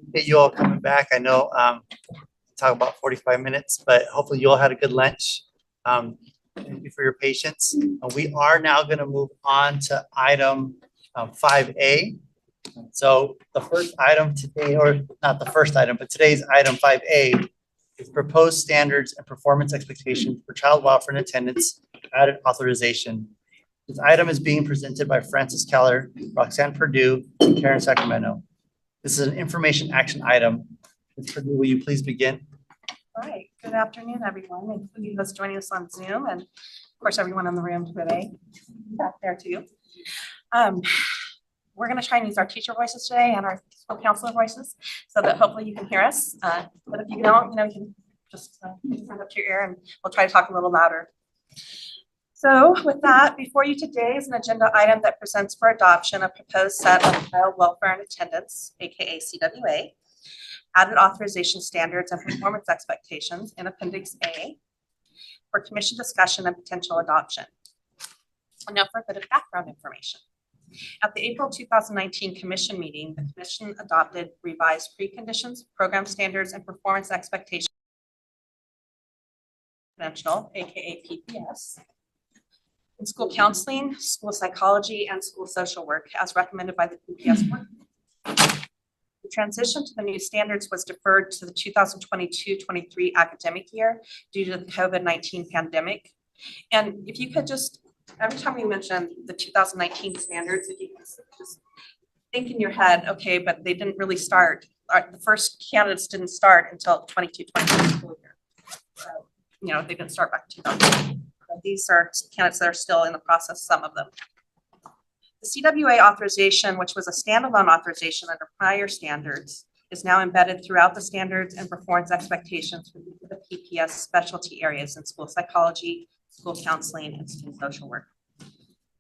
appreciate you all coming back. I know talk about 45 minutes, but hopefully you all had a good lunch. Thank you for your patience. We are now going to move on to item 5A. So the first item today, or not the first item, but today's item 5A is proposed standards and performance expectations for child welfare and attendance added authorization. This item is being presented by Francis Keller, Roxanne Purdue, and Karen Sacramento. This is an information action item. Ms. Purdue, will you please begin? All right. Good afternoon, everyone, including those joining us on Zoom, and of course, everyone in the room today back there too. We're going to try and use our teacher voices today and our school counselor voices so that hopefully you can hear us. But if you don't, you can just turn up to your ear and we'll try to talk a little louder. So with that, before you today is an agenda item that presents for adoption a proposed set of child welfare and attendance, aka CWA, added authorization standards and performance expectations in Appendix A for commission discussion and potential adoption. And now for a bit of background information. At the April 2019 commission meeting, the commission adopted revised preconditions, program standards, and performance expectations, aka PPS, in school counseling, school psychology, and school social work as recommended by the PPS Workgroup. The transition to the new standards was deferred to the 2022-23 academic year due to the COVID-19 pandemic. And if you could just, every time we mention the 2019 standards, if you can just think in your head, okay, but they didn't really start, the first candidates didn't start until 22-23 school year. So, they didn't start back in 2020. These are candidates that are still in the process, some of them. The CWA authorization, which was a standalone authorization under prior standards, is now embedded throughout the standards and performance expectations for the PPS specialty areas in school psychology, school counseling, and school social work.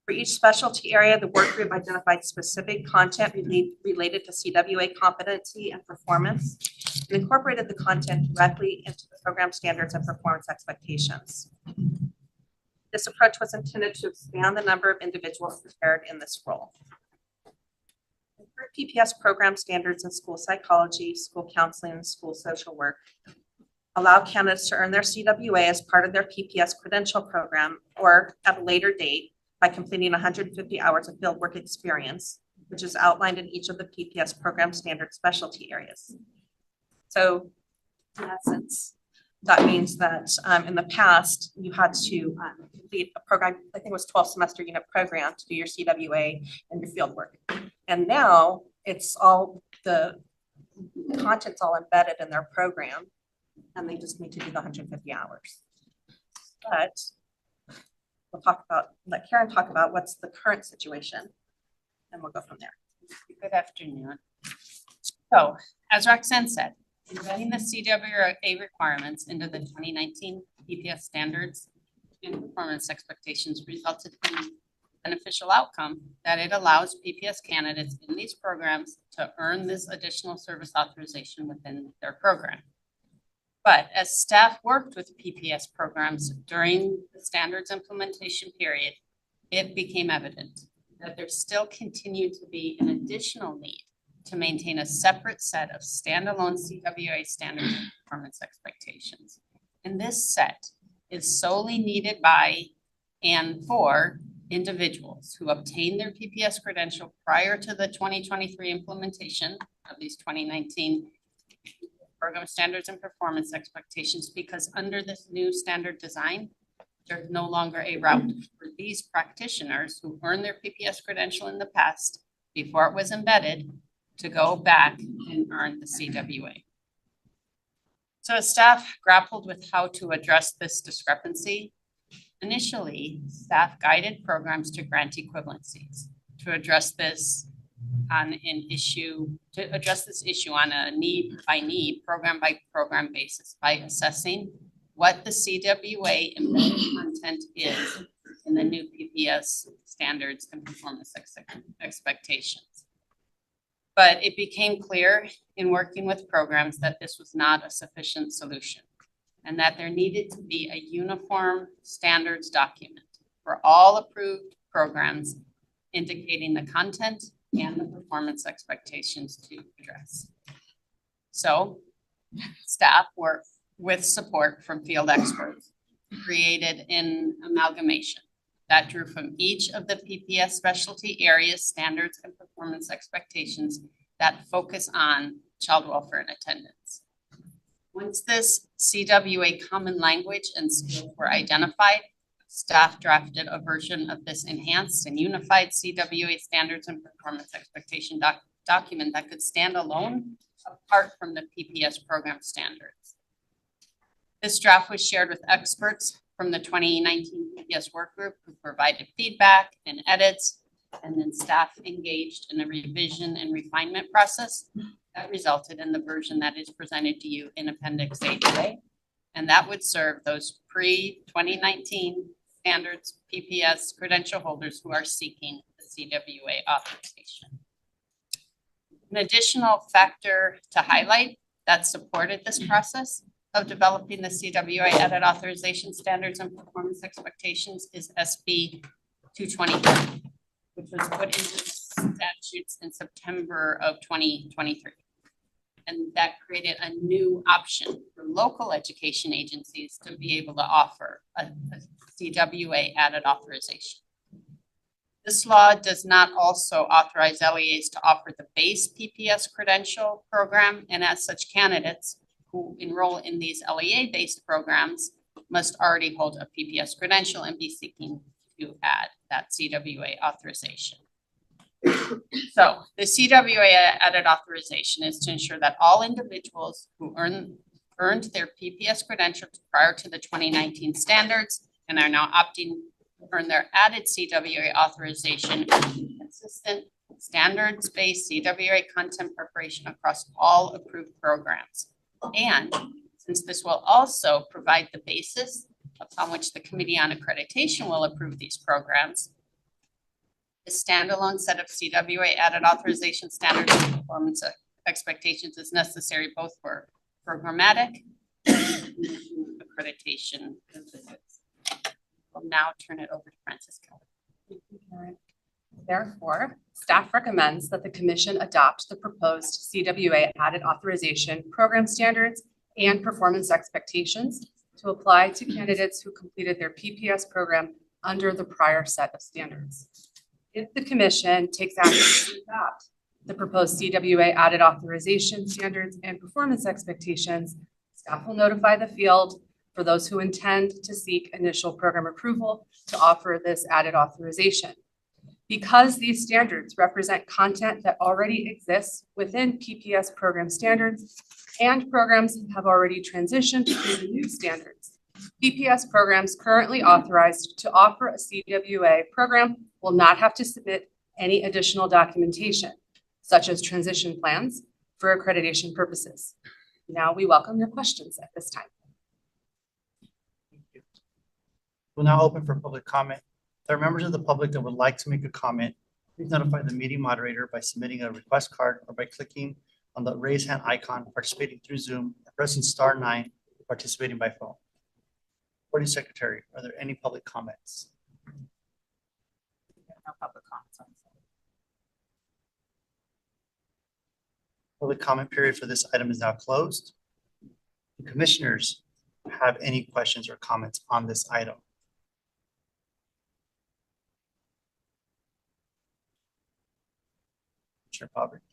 For each specialty area, the work group identified specific content related to CWA competency and performance and incorporated the content directly into the program standards and performance expectations. This approach was intended to expand the number of individuals prepared in this role. PPS program standards in school psychology, school counseling, and school social work allow candidates to earn their CWA as part of their PPS credential program or at a later date by completing 150 hours of fieldwork experience, which is outlined in each of the PPS program standard specialty areas. So in essence, that means that in the past, you had to complete a program, I think it was 12 semester unit program to do your CWA and your field work. And now it's all, the content's all embedded in their program and they just need to do the 150 hours. But we'll let Karen talk about what's the current situation and we'll go from there. Good afternoon. So as Roxanne said, embedding the CWA requirements into the 2019 PPS standards and performance expectations resulted in an beneficial outcome that it allows PPS candidates in these programs to earn this additional service authorization within their program. But as staff worked with PPS programs during the standards implementation period, it became evident that there still continued to be an additional need to maintain a separate set of standalone CWA standards and performance expectations. And this set is solely needed by and for individuals who obtain their PPS credential prior to the 2023 implementation of these 2019 program standards and performance expectations, because under this new standard design, there's no longer a route for these practitioners who earned their PPS credential in the past before it was embedded to go back and earn the CWA. So as staff grappled with how to address this discrepancy, initially staff guided programs to grant equivalencies to address this on an issue, on a need by need, program by program basis by assessing what the CWA embedded content is in the new PPS standards and performance expectations. But it became clear in working with programs that this was not a sufficient solution and that there needed to be a uniform standards document for all approved programs indicating the content and the performance expectations to address. So staff work with support from field experts, created an amalgamation that drew from each of the PPS specialty areas, standards, and performance expectations that focus on child welfare and attendance. Once this CWA common language and skills were identified, staff drafted a version of this enhanced and unified CWA standards and performance expectation document that could stand alone apart from the PPS program standards. This draft was shared with experts from the 2019 PPS Workgroup who provided feedback and edits, and then staff engaged in a revision and refinement process that resulted in the version that is presented to you in Appendix A today. And that would serve those pre-2019 standards PPS credential holders who are seeking the CWA authorization. An additional factor to highlight that supported this process of developing the CWA added authorization standards and performance expectations is SB 223, which was put into statutes in September of 2023. And that created a new option for local education agencies to be able to offer a CWA added authorization. This law does not also authorize LEAs to offer the base PPS credential program, and as such, candidates who enroll in these LEA-based programs must already hold a PPS credential and be seeking to add that CWA authorization. So the CWA added authorization is to ensure that all individuals who earned their PPS credentials prior to the 2019 standards and are now opting to earn their added CWA authorization consistent standards-based CWA content preparation across all approved programs. And since this will also provide the basis upon which the Committee on Accreditation will approve these programs, a standalone set of CWA added authorization standards and performance expectations is necessary both for programmatic and accreditation visits. I'll now turn it over to Frances Keller. Therefore, staff recommends that the Commission adopt the proposed CWA added authorization program standards and performance expectations to apply to candidates who completed their PPS program under the prior set of standards. If the Commission takes action to adopt the proposed CWA added authorization standards and performance expectations, staff will notify the field for those who intend to seek initial program approval to offer this added authorization. Because these standards represent content that already exists within PPS program standards and programs have already transitioned to the new standards, PPS programs currently authorized to offer a CWA program will not have to submit any additional documentation, such as transition plans, for accreditation purposes. Now we welcome your questions at this time. We'll now open for public comment. There are members of the public that would like to make a comment. Please notify the meeting moderator by submitting a request card or by clicking on the raise hand icon, participating through Zoom, and pressing *9, participating by phone. Recording Secretary, are there any public comments? No public comments on this. Public comment period for this item is now closed. Do commissioners have any questions or comments on this item? Commissioner Poverty.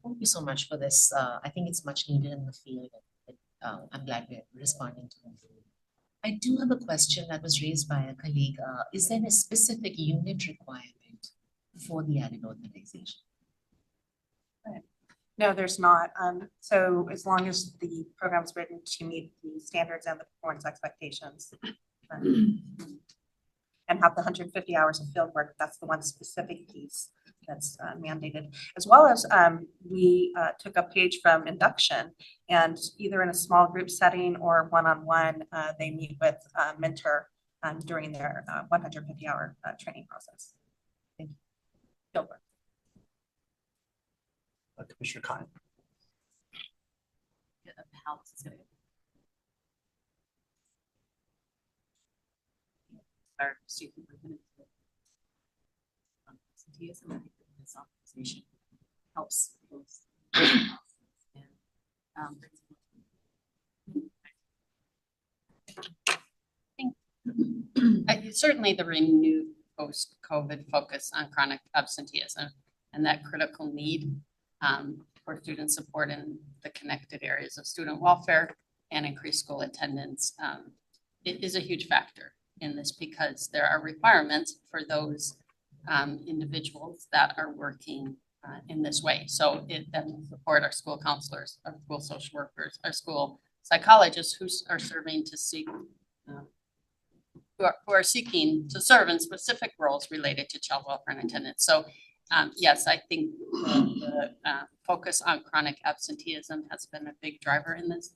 Thank you so much for this. I think it's much needed in the field. I'm glad we're responding to it. I do have a question that was raised by a colleague. Is there a specific unit requirement for the added authorization? No, there's not. So as long as the program is written to meet the standards and the performance expectations and have the 150 hours of field work, that's the one specific piece that's mandated. As well as we took a page from induction, and either in a small group setting or one-on-one, they meet with a mentor during their 150-hour training process. Thank you. Field work. Commissioner Khan. Our student improvement absenteeism, this authorization helps those Certainly the renewed post-COVID focus on chronic absenteeism and that critical need for student support in the connected areas of student welfare and increased school attendance. It is a huge factor in this because there are requirements for those individuals that are working in this way. So it then support our school counselors, our school social workers, our school psychologists who are serving to seek who are seeking to serve in specific roles related to child welfare and attendance. So yes, I think the focus on chronic absenteeism has been a big driver in this.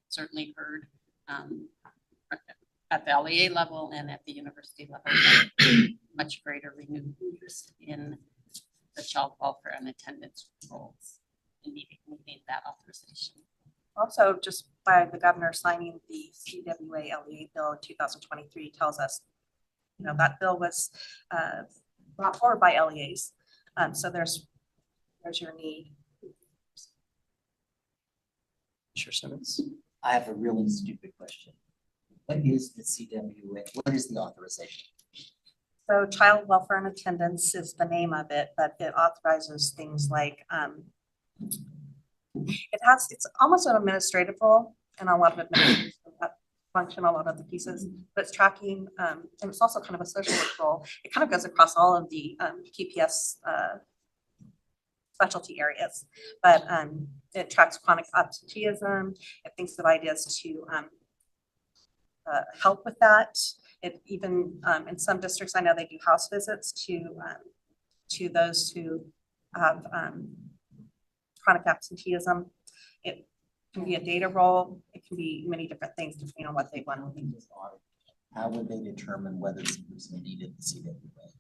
Certainly heard at the LEA level and at the university level, much greater renewed interest in the child welfare and attendance roles and needing that authorization. Also, just by the governor signing the CWA LEA bill in 2023 tells us, that bill was brought forward by LEAs. So there's your need. Sure, Simmons. I have a really stupid question. What is the CWA? What is the authorization? So child welfare and attendance is the name of it, but it authorizes things like it's almost an administrative role and a lot of administrative function, a lot of the pieces, but it's tracking and it's also kind of a social work role. It kind of goes across all of the PPS specialty areas, but it tracks chronic absenteeism. It thinks of ideas to help with that. It even in some districts, I know they do house visits to those who have chronic absenteeism. It can be a data role. It can be many different things depending on what they want. How would they determine whether this person needed the CWA?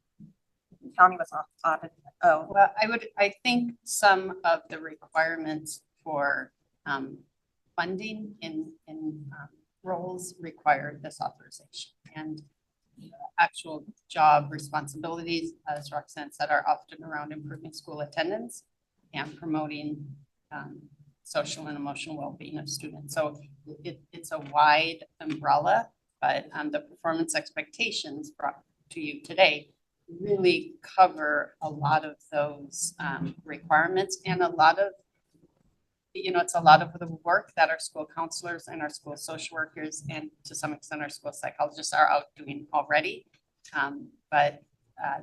The county was audited. Oh, well, I think some of the requirements for funding in roles require this authorization, and actual job responsibilities, as Roxanne said, are often around improving school attendance and promoting social and emotional well-being of students. So it's a wide umbrella, but the performance expectations brought to you today really cover a lot of those requirements, and a lot of, it's a lot of the work that our school counselors and our school social workers and to some extent our school psychologists are out doing already. But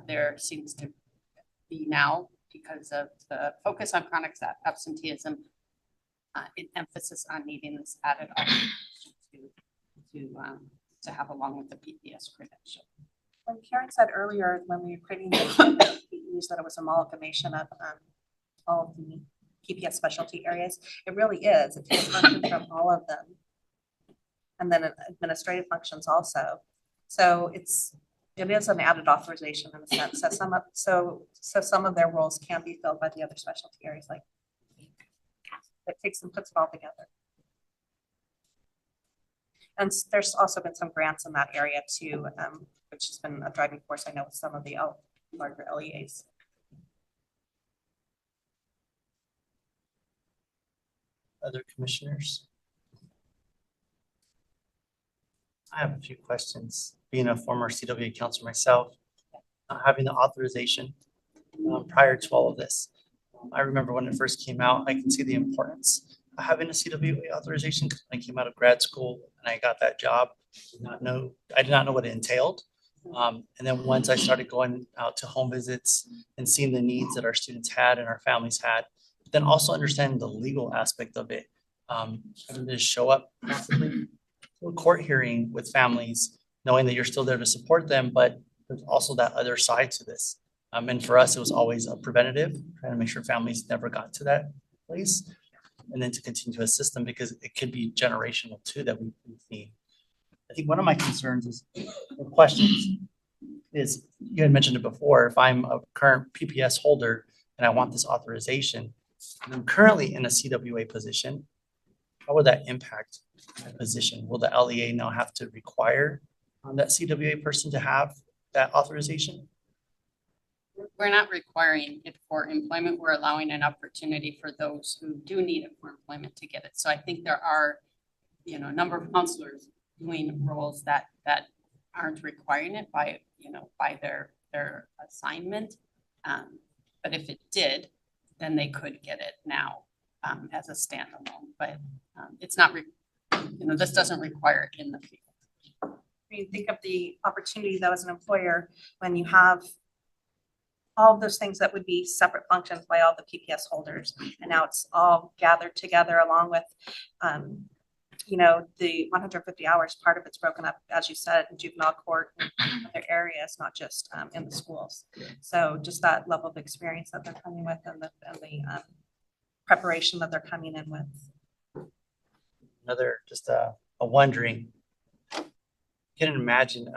there seems to be now, because of the focus on chronic absenteeism, an emphasis on needing this added to have along with the PPS credential. when Karen said earlier, when we were creating the PPEs, that it was an amalgamation of all of the PPS specialty areas, it really is. It takes functions from all of them. And then administrative functions also. So it is an added authorization in a sense. So some of their roles can be filled by the other specialty areas, like it takes and puts it all together. And there's also been some grants in that area too, which has been a driving force, I know, with some of the larger LEAs. Other commissioners? I have a few questions. Being a former CWA counselor myself, having the authorization prior to all of this. I remember when it first came out, I can see the importance of having a CWA authorization because when I came out of grad school and I got that job, I did not know what it entailed. And then once I started going out to home visits and seeing the needs that our students had and our families had, then also understanding the legal aspect of it, having to show up possibly to a court hearing with families, knowing that you're still there to support them, but there's also that other side to this. And for us, it was always a preventative, trying to make sure families never got to that place, and then to continue to assist them because it could be generational too that we've seen. I think one of my concerns is, or questions, is you had mentioned it before, if I'm a current PPS holder and I want this authorization, and I'm currently in a CWA position, how would that impact my position? Will the LEA now have to require that CWA person to have that authorization? We're not requiring it for employment. We're allowing an opportunity for those who do need it for employment to get it. So I think there are, a number of counselors doing roles that aren't requiring it by their assignment. But if it did, then they could get it now as a standalone. But it's not, this doesn't require it in the field. You think of the opportunity though as an employer when you have all of those things that would be separate functions by all the PPS holders, and now it's all gathered together along with, the 150 hours. Part of it's broken up, as you said, in juvenile court and other areas, not just in the schools. So just that level of experience that they're coming with and the preparation that they're coming in with. Another just a wondering. Can imagine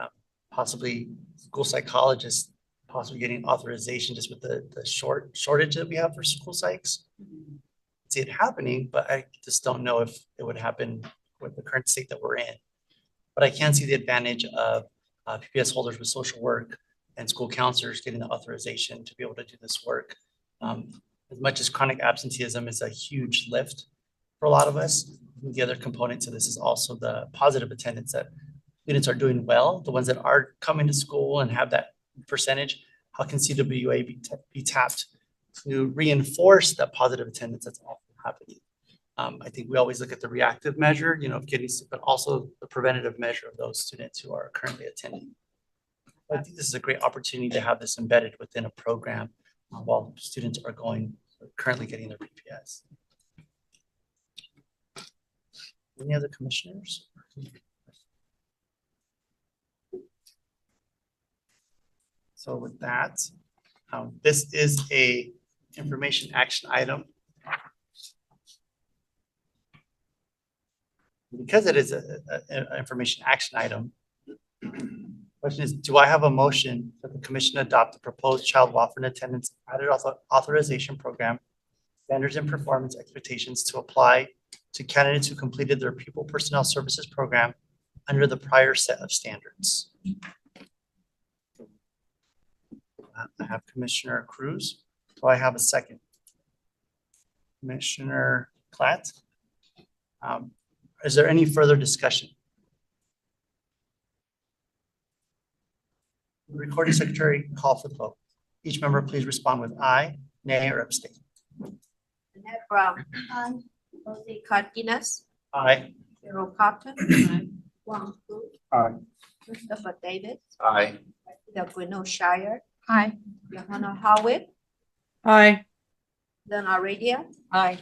possibly school psychologists possibly getting authorization just with the shortage that we have for school psychs. See it happening, but I just don't know if it would happen with the current state that we're in. But I can see the advantage of PPS holders with social work and school counselors getting the authorization to be able to do this work. As much as chronic absenteeism is a huge lift for a lot of us, the other component to this is also the positive attendance that students are doing well, the ones that are coming to school and have that percentage. How can CWA be tapped to reinforce that positive attendance that's often happening? I think we always look at the reactive measure, of getting sick, but also the preventative measure of those students who are currently attending. I think this is a great opportunity to have this embedded within a program while students are currently getting their PPS. Any other commissioners? So with that, this is a information action item. Because it is an information action item, question is, do I have a motion that the commission adopt the proposed child welfare and attendance added authorization program standards and performance expectations to apply to candidates who completed their pupil personnel services program under the prior set of standards? I have Commissioner Cruz. Do I have a second? Commissioner Klatt? Is there any further discussion? The recording secretary, call for the vote. Each member please respond with aye, nay, or abstain. Annette Brown. Aye. Rosie Cardenas. Aye. Carol Carter. Aye. Wang Fu. Aye. Christopher Davis. Aye. Gwinnett Shire. Aye. Johanna Howitt. Aye. Donna Radia. Aye.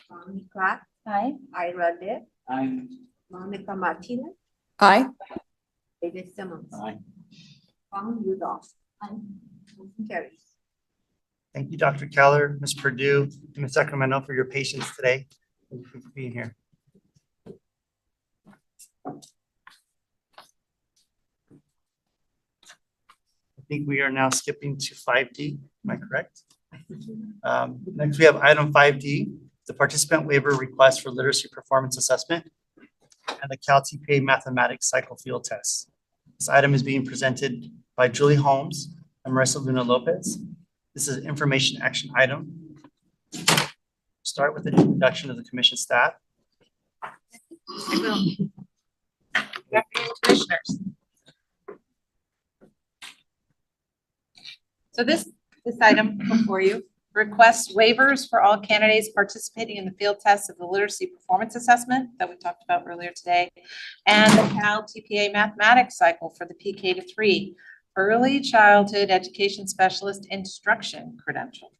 Bonnie Clark. Aye. Ira Deb. Aye. Monica Martinez. Aye. David Simmons. Aye. Wang Rudolph. Aye. Motion carries. Thank you, Dr. Keller, Ms. Purdue, and Ms. Sacramento for your patience today. Thank you for being here. I think we are now skipping to 5D. Am I correct? Next, we have item 5D, the participant waiver request for literacy performance assessment and the CalTPA mathematics cycle field test. This item is being presented by Julie Holmes and Marissa Luna Lopez. This is an information action item. Start with the introduction of the commission staff. Good afternoon, commissioners. So this item before you requests waivers for all candidates participating in the field test of the literacy performance assessment that we talked about earlier today, and the CalTPA mathematics cycle for the PK to 3 early childhood education specialist instruction credential.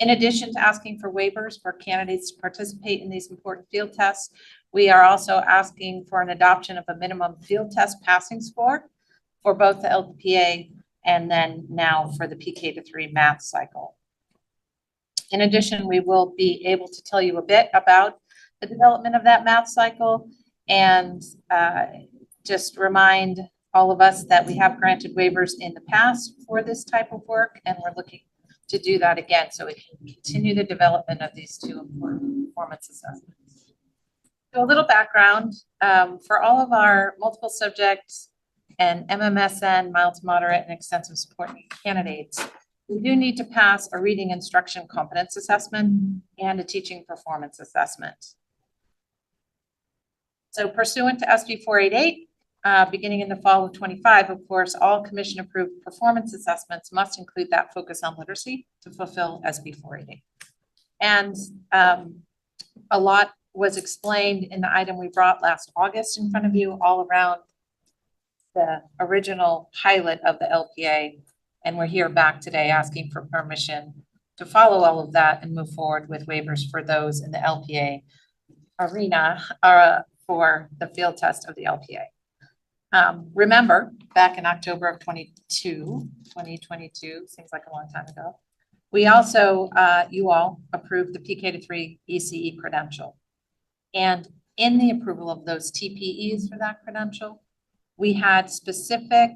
In addition to asking for waivers for candidates to participate in these important field tests, we are also asking for an adoption of a minimum field test passing score for both the LPA and then now for the PK to 3 math cycle. In addition, we will be able to tell you a bit about the development of that math cycle and just remind all of us that we have granted waivers in the past for this type of work, and we're looking to do that again so we can continue the development of these two important performance assessments. So a little background for all of our multiple subjects and MMSN, mild to moderate and extensive support candidates. We do need to pass a reading instruction competence assessment and a teaching performance assessment. So pursuant to SB 488, beginning in the fall of 25, of course, all commission-approved performance assessments must include that focus on literacy to fulfill SB 488. And a lot was explained in the item we brought last August in front of you, all around the original pilot of the LPA. And we're here back today asking for permission to follow all of that and move forward with waivers for those in the LPA arena for the field test of the LPA. Remember, back in October of 2022, seems like a long time ago, we also, you all approved the PK-3 ECE credential. And in the approval of those TPEs for that credential, we had specific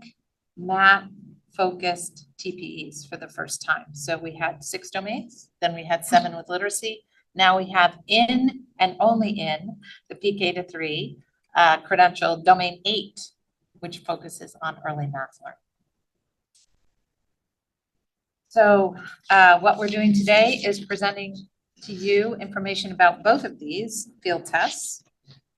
math-focused TPEs for the first time. So we had 6 domains, then we had 7 with literacy. Now we have in and only in the PK-3 credential domain 8, which focuses on early math learning. So what we're doing today is presenting to you information about both of these field tests.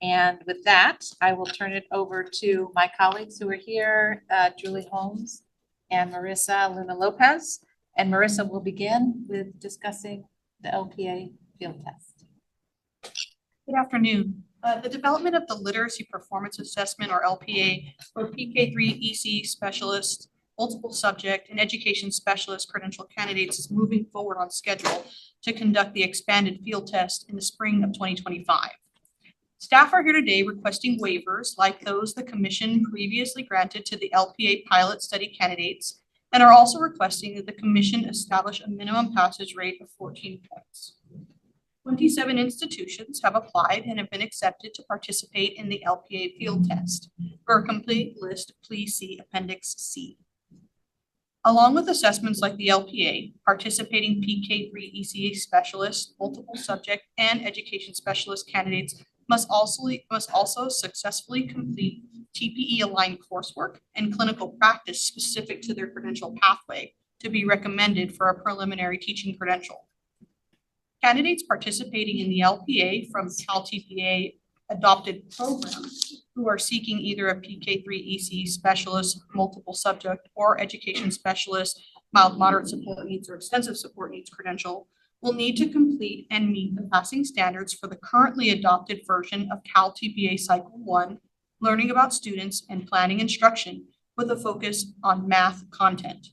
And with that, I will turn it over to my colleagues who are here, Julie Holmes and Marissa Luna Lopez. And Marissa will begin with discussing the LPA field test. Good afternoon. The development of the Literacy Performance Assessment, or LPA, for PK-3 EC specialists, multiple subject, and education specialist credential candidates is moving forward on schedule to conduct the expanded field test in the spring of 2025. Staff are here today requesting waivers like those the Commission previously granted to the LPA pilot study candidates, and are also requesting that the Commission establish a minimum passage rate of 14 points. 27 institutions have applied and have been accepted to participate in the LPA field test. For a complete list, please see Appendix C. Along with assessments like the LPA, participating PK-3 ECA specialists, multiple subject, and education specialist candidates must also successfully complete TPE-aligned coursework and clinical practice specific to their credential pathway to be recommended for a preliminary teaching credential. Candidates participating in the LPA from CalTPA adopted programs who are seeking either a PK-3 EC specialist, multiple subject, or education specialist, mild, moderate support needs, or extensive support needs credential will need to complete and meet the passing standards for the currently adopted version of CalTPA Cycle 1, Learning About Students and Planning Instruction, with a focus on math content.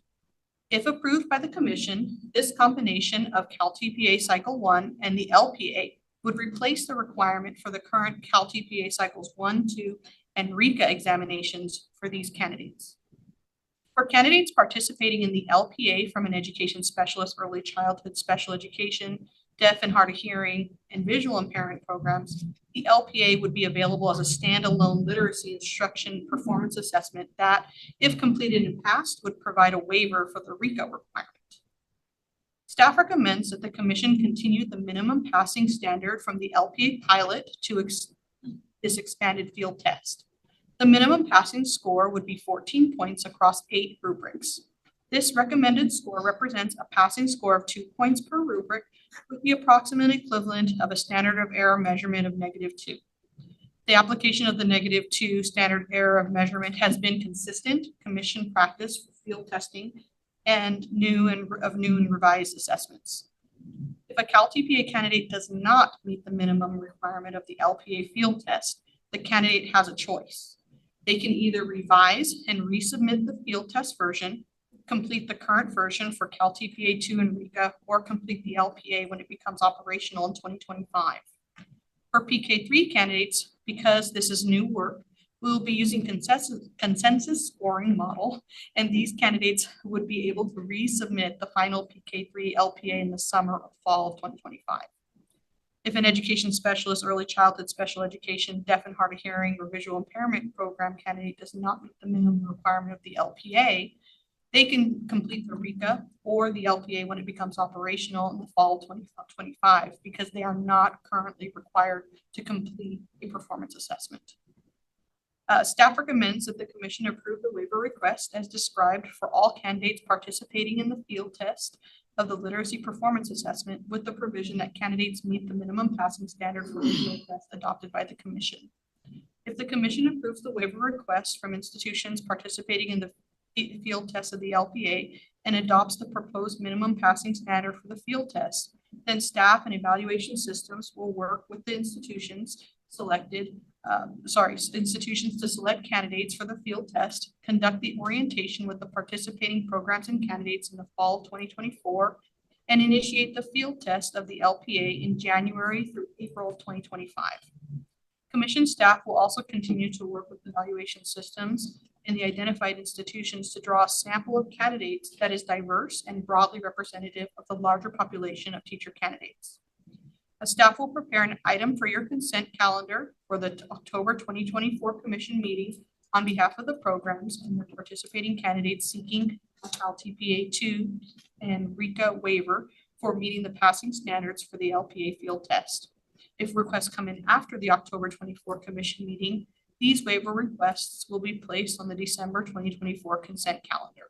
If approved by the Commission, this combination of CalTPA Cycle 1 and the LPA would replace the requirement for the current CalTPA Cycles 1, 2, and RICA examinations for these candidates. For candidates participating in the LPA from an education specialist, early childhood special education, deaf and hard of hearing, and visual impairment programs, the LPA would be available as a standalone literacy instruction performance assessment that, if completed and passed, would provide a waiver for the RICA requirement. Staff recommends that the Commission continue the minimum passing standard from the LPA pilot to this expanded field test. The minimum passing score would be 14 points across 8 rubrics. This recommended score represents a passing score of 2 points per rubric, with the approximate equivalent of a standard of error measurement of -2. The application of the -2 standard error of measurement has been consistent Commission practice for field testing and new and revised assessments. If a CalTPA candidate does not meet the minimum requirement of the LPA field test, the candidate has a choice. They can either revise and resubmit the field test version, complete the current version for CalTPA 2 and RICA, or complete the LPA when it becomes operational in 2025. For PK-3 candidates, because this is new work, we will be using consensus scoring model, and these candidates would be able to resubmit the final PK-3 LPA in the summer or fall of 2025. If an education specialist, early childhood special education, deaf and hard of hearing, or visual impairment program candidate does not meet the minimum requirement of the LPA, they can complete the RICA or the LPA when it becomes operational in the fall of 2025, because they are not currently required to complete a performance assessment. Staff recommends that the commission approve the waiver request as described for all candidates participating in the field test of the literacy performance assessment with the provision that candidates meet the minimum passing standard for the field test adopted by the commission. If the commission approves the waiver request from institutions participating in the field test of the LPA and adopts the proposed minimum passing standard for the field test, then staff and evaluation systems will work with the institutions institutions to select candidates for the field test, conduct the orientation with the participating programs and candidates in the fall of 2024, and initiate the field test of the LPA in January through April of 2025. Commission staff will also continue to work with evaluation systems in the identified institutions to draw a sample of candidates that is diverse and broadly representative of the larger population of teacher candidates. A staff will prepare an item for your consent calendar for the October 2024 commission meeting on behalf of the programs and the participating candidates seeking a CalTPA 2 and RICA waiver for meeting the passing standards for the LPA field test. If requests come in after the October 24 commission meeting, these waiver requests will be placed on the December 2024 consent calendar.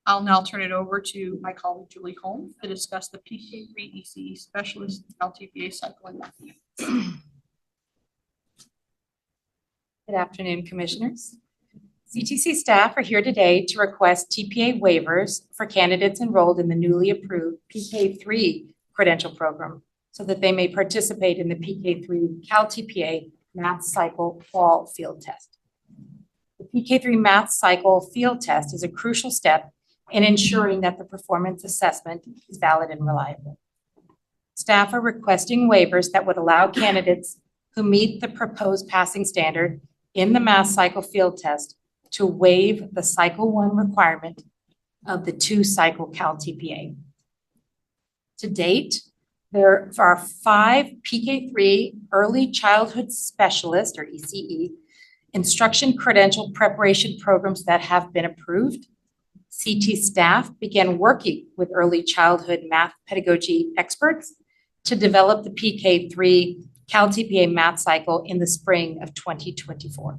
I'll now turn it over to my colleague Julie Holmes to discuss the PK3 ECE specialist CalTPA cycle and method. Good afternoon, commissioners. CTC staff are here today to request TPA waivers for candidates enrolled in the newly approved PK3 credential program so that they may participate in the PK3 CalTPA math cycle fall field test. The PK3 math cycle field test is a crucial step in ensuring that the performance assessment is valid and reliable. Staff are requesting waivers that would allow candidates who meet the proposed passing standard in the math cycle field test to waive the cycle 1 requirement of the 2-cycle CalTPA. To date, there are 5 PK3 early childhood specialist or ECE instruction credential preparation programs that have been approved. CT staff began working with early childhood math pedagogy experts to develop the PK3 CalTPA math cycle in the spring of 2024.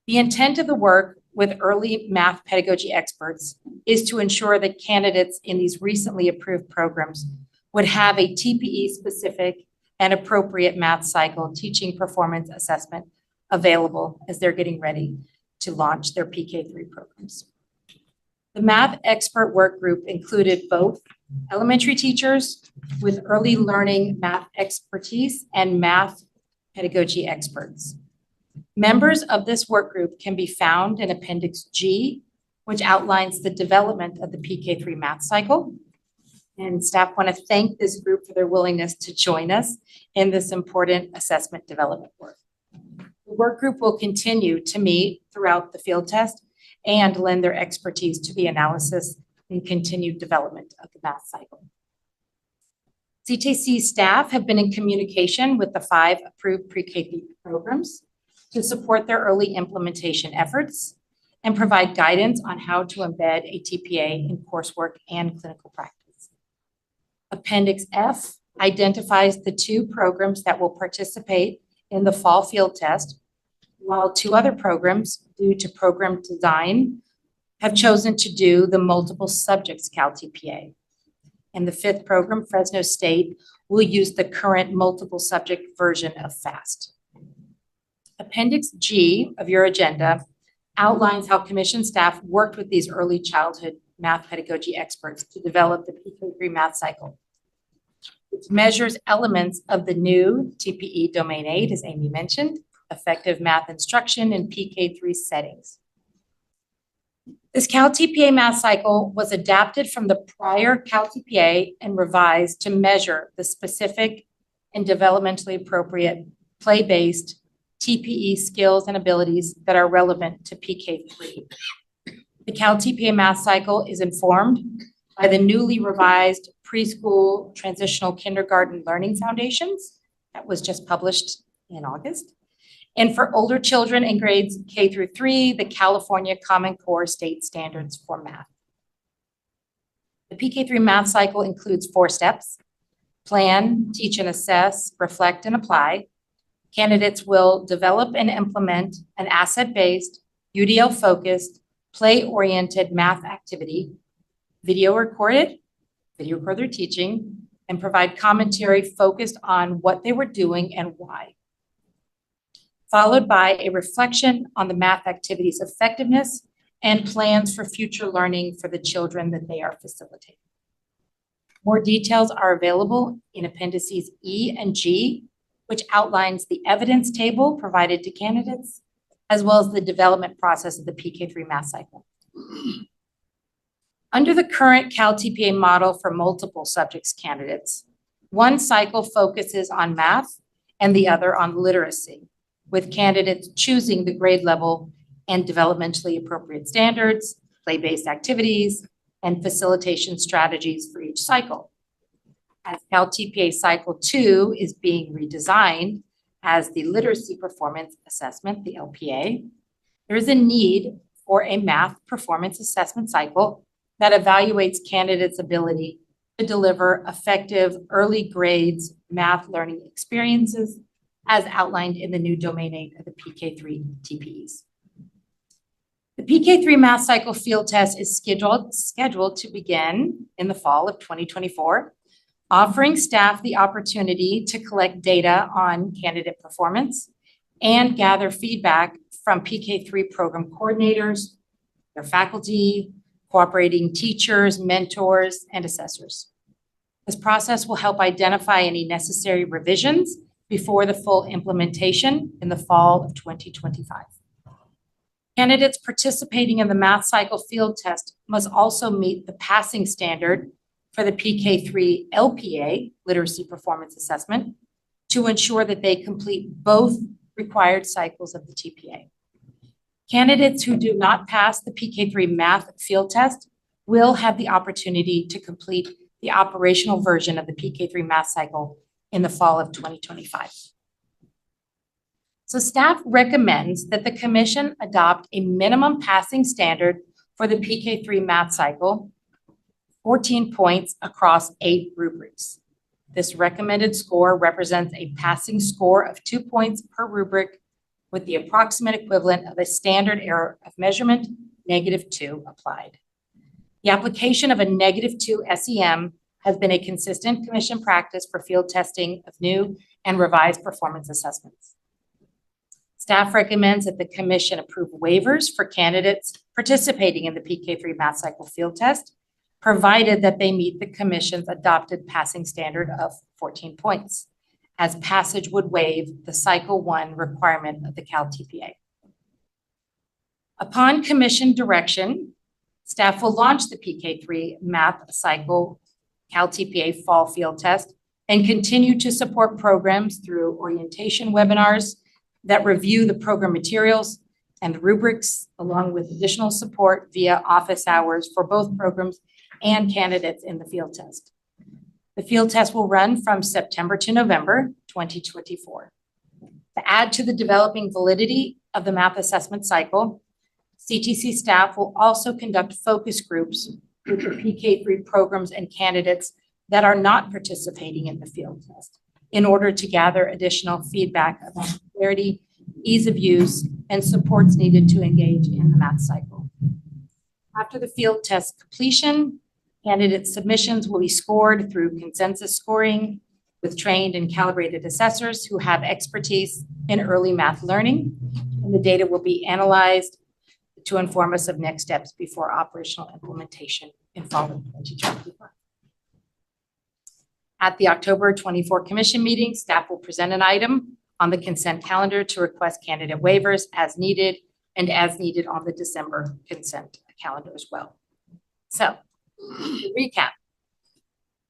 The intent of the work with early math pedagogy experts is to ensure that candidates in these recently approved programs would have a TPE-specific and appropriate math cycle teaching performance assessment available as they're getting ready to launch their PK3 programs. The math expert work group included both elementary teachers with early learning math expertise and math pedagogy experts. Members of this work group can be found in Appendix G, which outlines the development of the PK3 math cycle. And staff want to thank this group for their willingness to join us in this important assessment development work. The work group will continue to meet throughout the field test and lend their expertise to the analysis and continued development of the math cycle. CTC staff have been in communication with the 5 approved pre-K programs to support their early implementation efforts and provide guidance on how to embed a TPA in coursework and clinical practice. Appendix F identifies the 2 programs that will participate in the fall field test, while 2 other programs, due to program design, have chosen to do the multiple subjects CalTPA. And the 5th program, Fresno State, will use the current multiple subject version of FAST. Appendix G of your agenda outlines how commission staff worked with these early childhood math pedagogy experts to develop the PK3 math cycle. It measures elements of the new TPE Domain 8, as Amy mentioned, effective math instruction in PK3 settings. This CalTPA math cycle was adapted from the prior CalTPA and revised to measure the specific and developmentally appropriate play-based TPE skills and abilities that are relevant to PK3. The CalTPA math cycle is informed by the newly revised preschool transitional kindergarten learning foundations that was just published in August. And for older children in grades K through 3, the California Common Core State Standards for Math. The PK3 math cycle includes 4 steps: plan, teach and assess, reflect and apply, Candidates will develop and implement an asset-based, UDL-focused, play-oriented math activity, video recorded teaching, and provide commentary focused on what they were doing and why, followed by a reflection on the math activity's effectiveness and plans for future learning for the children that they are facilitating. More details are available in appendices E and G, which outlines the evidence table provided to candidates, as well as the development process of the PK3 math cycle. Under the current CalTPA model for multiple subjects candidates, one cycle focuses on math and the other on literacy, with candidates choosing the grade level and developmentally appropriate standards, play-based activities, and facilitation strategies for each cycle. As CalTPA Cycle 2 is being redesigned as the Literacy Performance Assessment, the LPA, there is a need for a math performance assessment cycle that evaluates candidates' ability to deliver effective early grades math learning experiences as outlined in the new Domain 8 of the PK3 TPEs. The PK3 math cycle field test is scheduled to begin in the fall of 2024, offering staff the opportunity to collect data on candidate performance and gather feedback from PK3 program coordinators, their faculty, cooperating teachers, mentors, and assessors. This process will help identify any necessary revisions before the full implementation in the fall of 2025. Candidates participating in the math cycle field test must also meet the passing standard for the PK3 LPA, Literacy Performance Assessment, to ensure that they complete both required cycles of the TPA. Candidates who do not pass the PK3 math field test will have the opportunity to complete the operational version of the PK3 math cycle in the fall of 2025. So staff recommends that the commission adopt a minimum passing standard for the PK3 math cycle, 14 points across 8 rubrics. This recommended score represents a passing score of 2 points per rubric with the approximate equivalent of a standard error of measurement, -2 applied. The application of a -2 SEM has been a consistent commission practice for field testing of new and revised performance assessments. Staff recommends that the commission approve waivers for candidates participating in the PK3 math cycle field test, provided that they meet the commission's adopted passing standard of 14 points, as passage would waive the Cycle 1 requirement of the CalTPA. Upon commission direction, staff will launch the PK3 math cycle CalTPA fall field test and continue to support programs through orientation webinars that review the program materials and the rubrics, along with additional support via office hours for both programs and candidates in the field test. The field test will run from September to November 2024. To add to the developing validity of the math assessment cycle, CTC staff will also conduct focus groups with the PK3 programs and candidates that are not participating in the field test in order to gather additional feedback about clarity, ease of use, and supports needed to engage in the math cycle. After the field test completion, candidate submissions will be scored through consensus scoring with trained and calibrated assessors who have expertise in early math learning, and the data will be analyzed to inform us of next steps before operational implementation in fall of 2025. At the October 24 commission meeting, staff will present an item on the consent calendar to request candidate waivers as needed and as needed on the December consent calendar as well. So, to recap,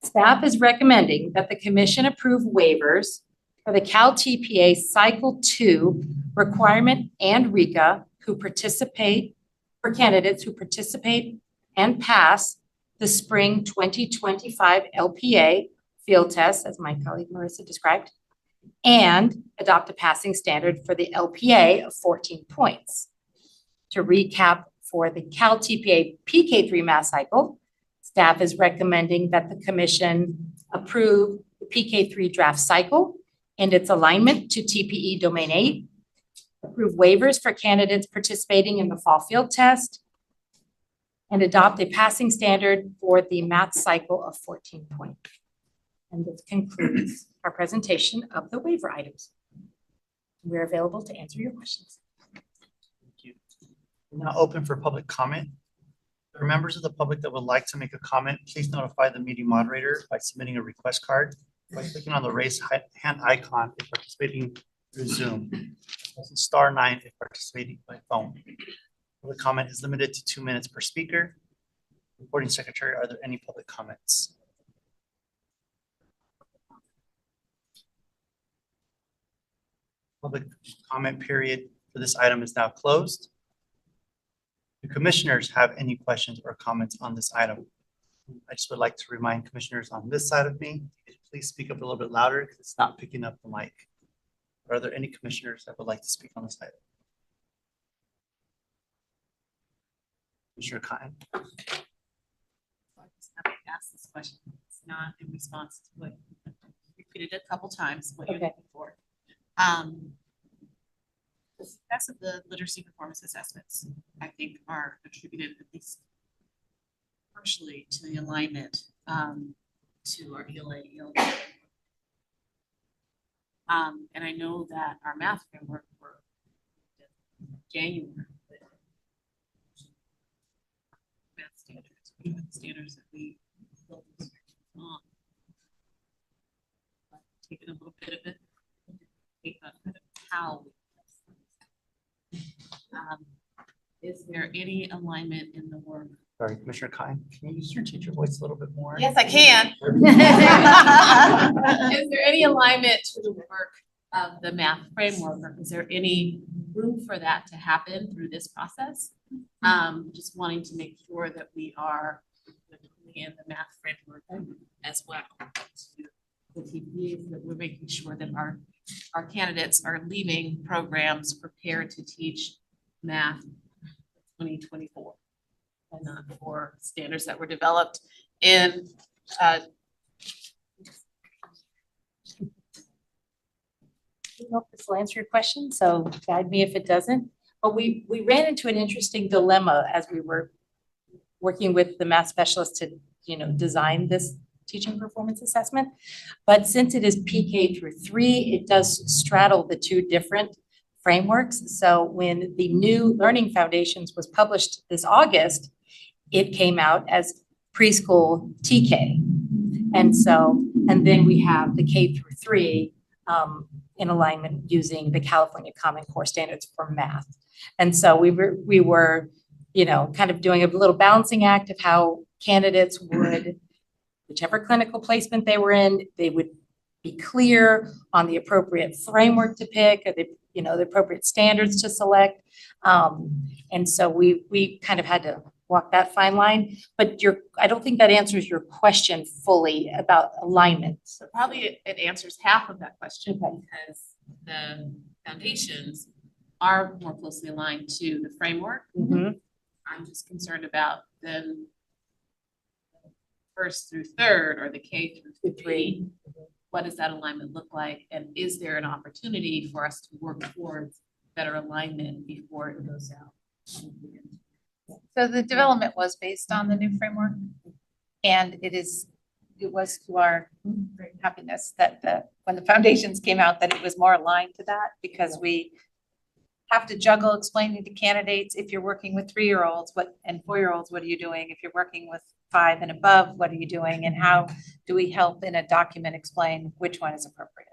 staff is recommending that the commission approve waivers for the CalTPA Cycle 2 requirement and RICA for candidates who participate and pass the spring 2025 LPA field test, as my colleague Marissa described, and adopt a passing standard for the LPA of 14 points. To recap, for the CalTPA PK3 math cycle, staff is recommending that the commission approve the PK3 draft cycle and its alignment to TPE Domain 8, approve waivers for candidates participating in the fall field test, and adopt a passing standard for the math cycle of 14 points. And this concludes our presentation of the waiver items. We're available to answer your questions. Thank you. We're now open for public comment. If there are members of the public that would like to make a comment, please notify the meeting moderator by submitting a request card by clicking on the raise hand icon if participating through Zoom. *9 if participating by phone. Public comment is limited to 2 minutes per speaker. Recording secretary, are there any public comments? Public comment period for this item is now closed. Do commissioners have any questions or comments on this item? I just would like to remind commissioners on this side of me, please speak up a little bit louder because it's not picking up the mic. Are there any commissioners that would like to speak on this item? Commissioner Kine. I just have to ask this question. It's not in response to what you repeated a couple times, what you're Okay. looking for. The success of the literacy performance assessments, I think, are attributed at least partially to the alignment to our ELA. And I know that our math framework for January, math standards, standards that we built on. Taking a little bit of it, take a bit of how. Is there any alignment in the work? Sorry, Commissioner Kine, can you use your teacher voice a little bit more? Yes, I can. Is there any alignment to the work of the math framework, or is there any room for that to happen through this process? Just wanting to make sure that we are in the math framework as well. The TPAs, that we're making sure that our candidates are leaving programs prepared to teach math 2024 and not for standards that were developed in I hope this will answer your question, so guide me if it doesn't. But we ran into an interesting dilemma as we were working with the math specialist to, design this teaching performance assessment. But since it is PK through 3, it does straddle the two different frameworks. So when the new Learning Foundations was published this August, it came out as preschool TK. And then we have the K through 3 in alignment using the California Common Core standards for math. And so we were, kind of doing a little balancing act of how candidates would, whichever clinical placement they were in, they would be clear on the appropriate framework to pick, or the appropriate standards to select. And so we kind of had to walk that fine line, but I don't think that answers your question fully about alignment. So probably it answers half of that question, Okay. because the foundations are more closely aligned to the framework. Mhm. I'm just concerned about the first through third, or the K through 3. What does that alignment look like? And is there an opportunity for us to work towards better alignment before it goes out? So the development was based on the new framework. And it was to our great happiness that when the foundations came out, that it was more aligned to that, because we have to juggle explaining to candidates, if you're working with 3-year-olds, and 4-year-olds, what are you doing? If you're working with 5 and above, what are you doing? And how do we help in a document explain which one is appropriate?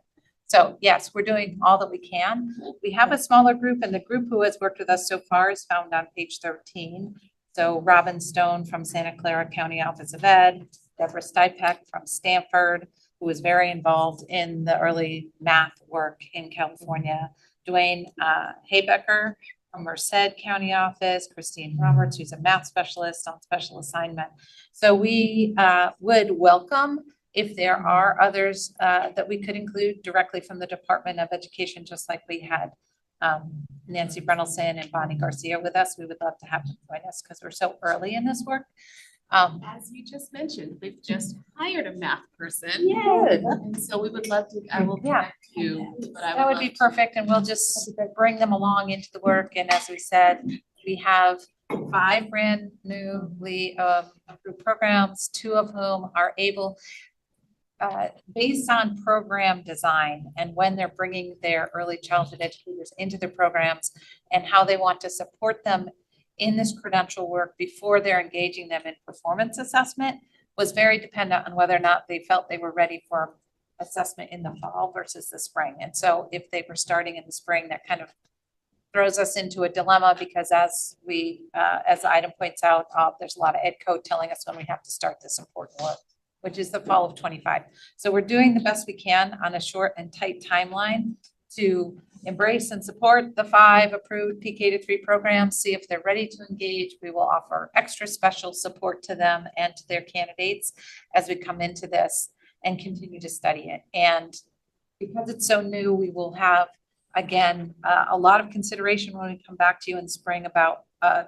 So yes, we're doing all that we can. We have a smaller group, and the group who has worked with us so far is found on page 13. So Robin Stone from Santa Clara County Office of Ed, Deborah Stipek from Stanford, who was very involved in the early math work in California, Dwayne Haybecker from Merced County Office, Christine Roberts, who's a math specialist on special assignment. So we would welcome if there are others that we could include directly from the Department of Education, just like we had Nancy Brennelson and Bonnie Garcia with us. We would love to have them join us because we're so early in this work. As you just mentioned, we've just hired a math person. Yes. And so we would love to, I will Yeah. connect you, but I That would be love to- perfect, and we'll just bring them along into the work, and as we said, we have 5 brand newly approved programs, 2 of whom are able, based on program design and when they're bringing their early childhood educators into their programs and how they want to support them in this credential work before they're engaging them in performance assessment, was very dependent on whether or not they felt they were ready for assessment in the fall versus the spring. And so if they were starting in the spring, that kind of throws us into a dilemma, because as the item points out, there's a lot of ed code telling us when we have to start this important work, which is the fall of 25. So we're doing the best we can on a short and tight timeline to embrace and support the 5 approved PK-3 programs, see if they're ready to engage. We will offer extra special support to them and to their candidates as we come into this and continue to study it. And because it's so new, we will have, again, a lot of consideration when we come back to you in spring about a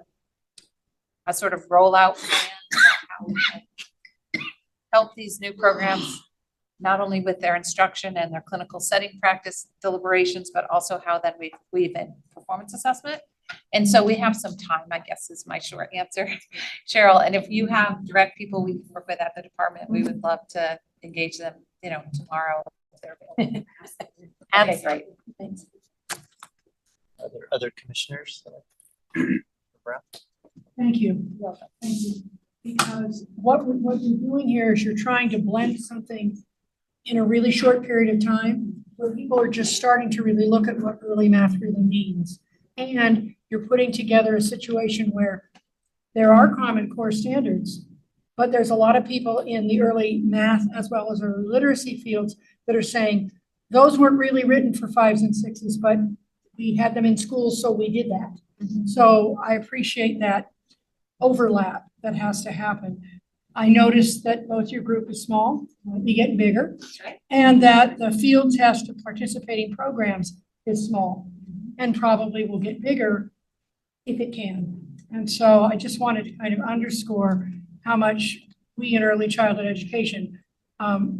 sort of rollout plan, about how we can help these new programs, not only with their instruction and their clinical setting practice deliberations, but also how then we weave in performance assessment. And so we have some time, I guess, is my short answer, Cheryl. And if you have direct people we can work with at the department, we would love to engage them, tomorrow. If they're available. Okay, great. Thanks. Other commissioners? Brown? Thank you. Thank you. Because what you're doing here is you're trying to blend something in a really short period of time where people are just starting to really look at what early math really means. And you're putting together a situation where there are Common Core standards, but there's a lot of people in the early math as well as early literacy fields that are saying, those weren't really written for 5s and 6s, but we had them in schools, so we did that. So I appreciate that overlap that has to happen. I noticed that both your group is small, might be getting bigger, and that the field test of participating programs is small and probably will get bigger if it can. And so I just wanted to kind of underscore how much we in early childhood education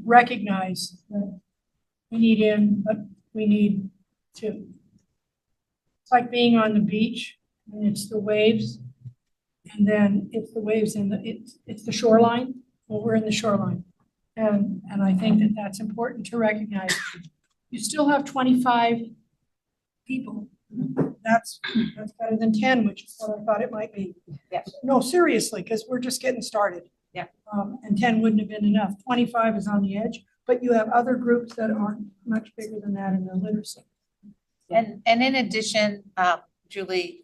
recognize that we need in, but we need to. It's like being on the beach and it's the waves, and then it's the waves in it's the shoreline. Well, we're in the shoreline, and I think that that's important to recognize. You still have 25 people. That's better than 10, which is what I thought it might be. Yeah. No, seriously, because we're just getting started. Yeah. And 10 wouldn't have been enough. 25 is on the edge, but you have other groups that aren't much bigger than that in the literacy. And in addition, Julie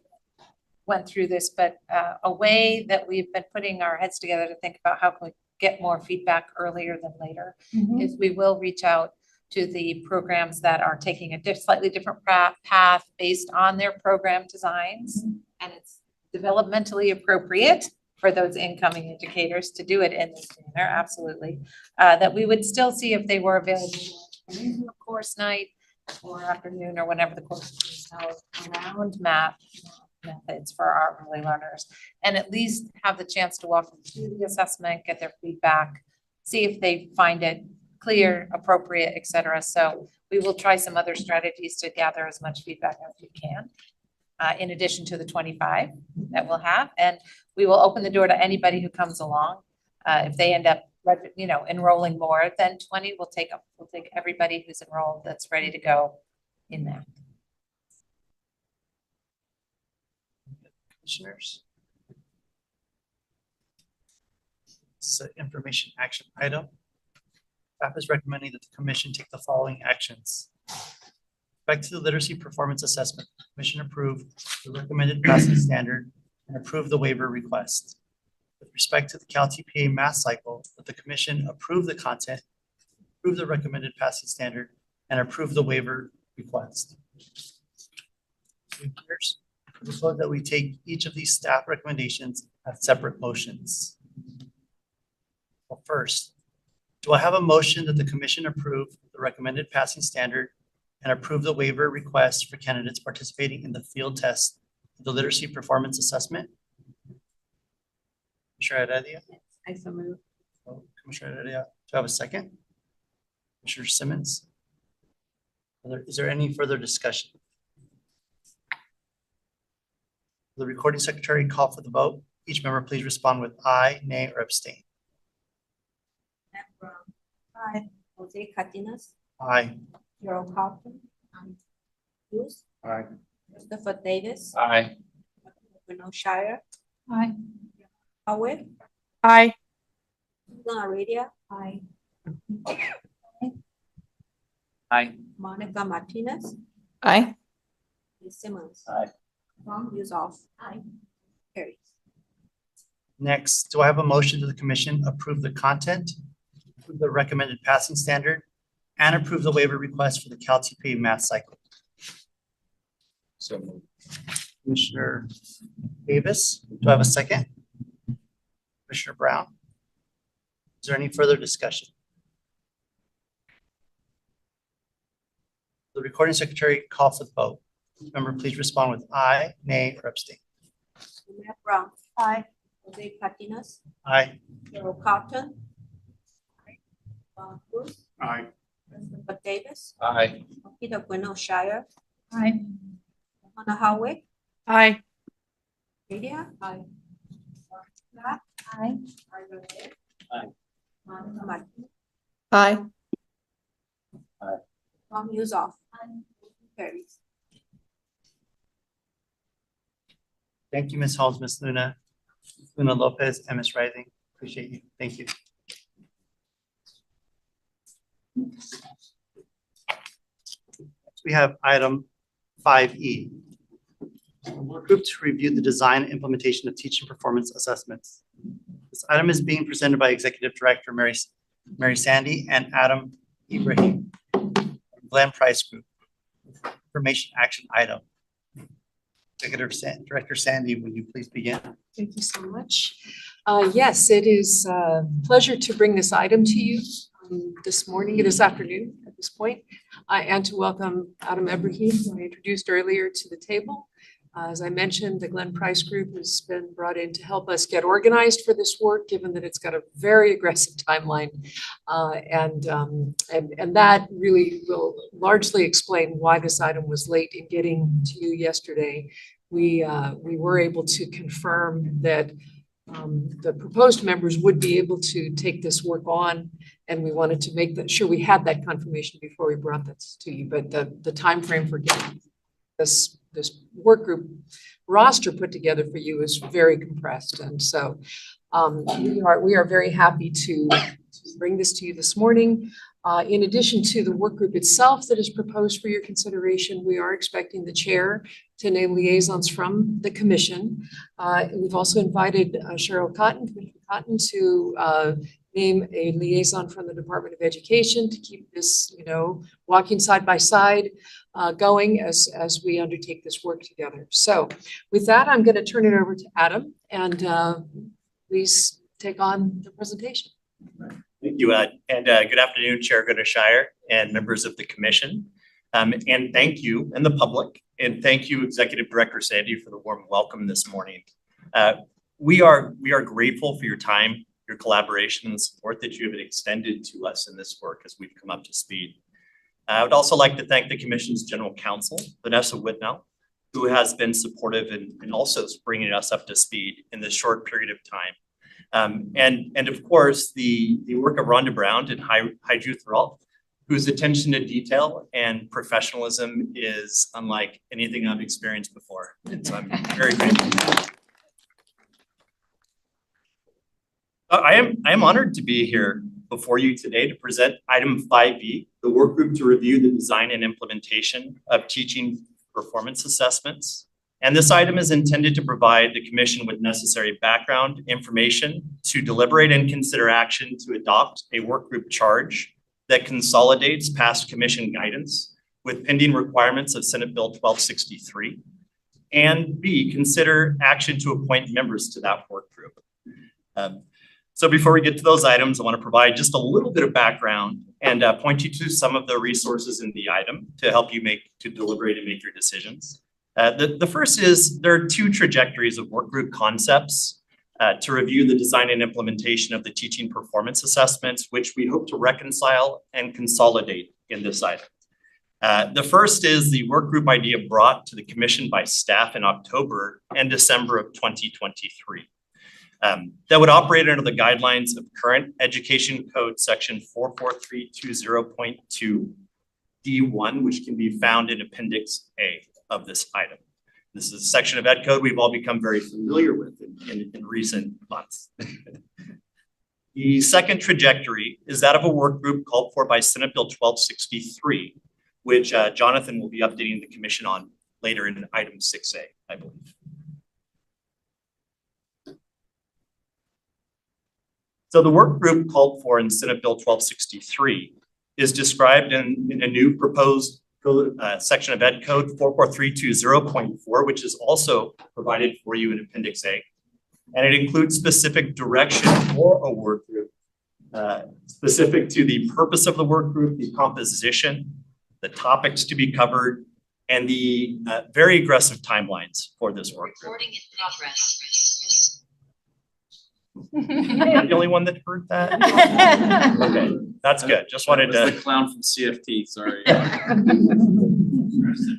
went through this, but a way that we've been putting our heads together to think about how can we get more feedback earlier than later is we will reach out to the programs that are taking a slightly different path based on their program designs. And it's developmentally appropriate for those incoming educators to do it in this manner, absolutely. That we would still see if they were available course night or afternoon or whenever the course is held around math methods for our early learners, and at least have the chance to walk them through the assessment, get their feedback, see if they find it clear, appropriate, et cetera. So we will try some other strategies to gather as much feedback as we can, in addition to the 25 that we'll have. And we will open the door to anybody who comes along. If they end up, enrolling more than 20, we'll take everybody who's enrolled that's ready to go in that. Commissioners? It's an information action item. Staff is recommending that the commission take the following actions. Back to the literacy performance assessment, the commission approve the recommended passing standard and approve the waiver request. With respect to the CalTPA math cycle, that the commission approve the content, approve the recommended passing standard, and approve the waiver request. I propose that we take each of these staff recommendations as separate motions. Well, first, do I have a motion that the commission approve the recommended passing standard and approve the waiver request for candidates participating in the field test of the literacy performance assessment? Commissioner Heredia? I so move. Commissioner Heredia, do I have a second? Commissioner Simmons? Is there any further discussion? The recording secretary call for the vote. Each member please respond with aye, nay, or abstain. Matt Brown. Aye. Jose Cardenas. Aye. Carol Carlton. Bruce. Aye. Christopher Davis. Aye. Bruno Shire. Aye. Howard. Aye. Susan Aradia. Aye. Aye. Monica Martinez. Aye. Lee Simmons. Aye. Ron Yusoff. Aye. Carries. Next, do I have a motion to the commission approve the content, approve the recommended passing standard, and approve the waiver request for the CalTPA math cycle? So moved. Commissioner Davis, do I have a second? Commissioner Brown? Is there any further discussion? The recording secretary call for the vote. Member, please respond with aye, nay, or abstain. Matt Brown. Aye. Jose Cardenas. Aye. Carol Carlton. Bruce. Aye. Christopher Davis. Aye. Peter Bruno Shire. Aye. Hannah Howard. Aye. Lydia. Aye. Scott. Aye. Aye. Monica Martinez. Aye. Ron Yusoff. Carries. Thank you, Ms. Holmes, Ms. Luna Lopez, and Ms. Rising. Appreciate you. Thank you. We have item 5E. Work group to review the design and implementation of teaching performance assessments. This item is being presented by Executive Director Mary Sandy and Adam Ibrahim, Glenn Price Group. Information action item. Executive Director Sandy, will you please begin? Thank you so much. Yes, it is a pleasure to bring this item to you this afternoon at this point, and to welcome Adam Ibrahim, who I introduced earlier, to the table. As I mentioned, the Glenn Price Group has been brought in to help us get organized for this work, given that it's got a very aggressive timeline. And that really will largely explain why this item was late in getting to you yesterday. We were able to confirm that the proposed members would be able to take this work on, and we wanted to make sure we had that confirmation before we brought this to you. But the timeframe for getting this work group roster put together for you is very compressed. And so we are very happy to bring this to you this morning. In addition to the work group itself that is proposed for your consideration, we are expecting the chair to name liaisons from the commission. We've also invited Cheryl Commissioner Cotton, to name a liaison from the Department of Education to keep this, walking side by side, going as we undertake this work together. So with that, I'm going to turn it over to Adam, and please take on the presentation. Thank you, and good afternoon, Chair Shire and members of the commission. And thank you and the public, and thank you, Executive Director Sandy, for the warm welcome this morning. We are grateful for your time, your collaboration, and the support that you have extended to us in this work as we've come up to speed. I would also like to thank the Commission's General Counsel, Vanessa Whitnell, who has been supportive and also bringing us up to speed in this short period of time. And of course, the work of Rhonda Brown and Haiju Thrall, whose attention to detail and professionalism is unlike anything I've experienced before. And so I'm very grateful. I am honored to be here before you today to present item 5B, the work group to review the design and implementation of teaching performance assessments. And this item is intended to provide the commission with necessary background information to deliberate and consider action to adopt a work group charge that consolidates past commission guidance with pending requirements of Senate Bill 1263. And B, consider action to appoint members to that work group. So before we get to those items, I want to provide just a little bit of background and point you to some of the resources in the item to help you deliberate and make your decisions. The first is there are two trajectories of work group concepts to review the design and implementation of the teaching performance assessments, which we hope to reconcile and consolidate in this item. The first is the work group idea brought to the commission by staff in October and December of 2023. That would operate under the guidelines of current Education Code section 44320.2 D1, which can be found in Appendix A of this item. This is a section of Ed Code we've all become very familiar with in recent months. The second trajectory is that of a work group called for by Senate Bill 1263, which Jonathan will be updating the commission on later in item 6A, I believe. So the work group called for in Senate Bill 1263 is described in a new proposed section of Ed Code 44320.4, which is also provided for you in Appendix A. And it includes specific direction for a work group, specific to the purpose of the work group, the composition, the topics to be covered, and the very aggressive timelines for this work group. Recording in progress. Am I the only one that heard that? Okay, that's good. Just wanted That was to. the clown from CFT, sorry.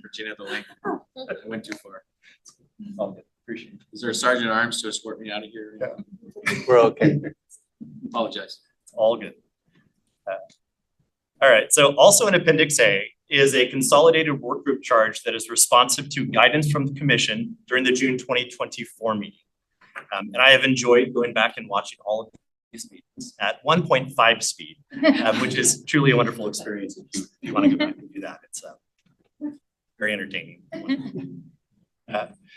Virginia the link. I went too far. Oh, good. Appreciate it. Is there a sergeant at arms to escort me out of here? Yeah. We're okay. Apologize. All good. All right, so also in Appendix A is a consolidated work group charge that is responsive to guidance from the commission during the June 2024 meeting. And I have enjoyed going back and watching all of these meetings at 1.5 speed, which is truly a wonderful experience. If you want to go back and do that, it's very entertaining.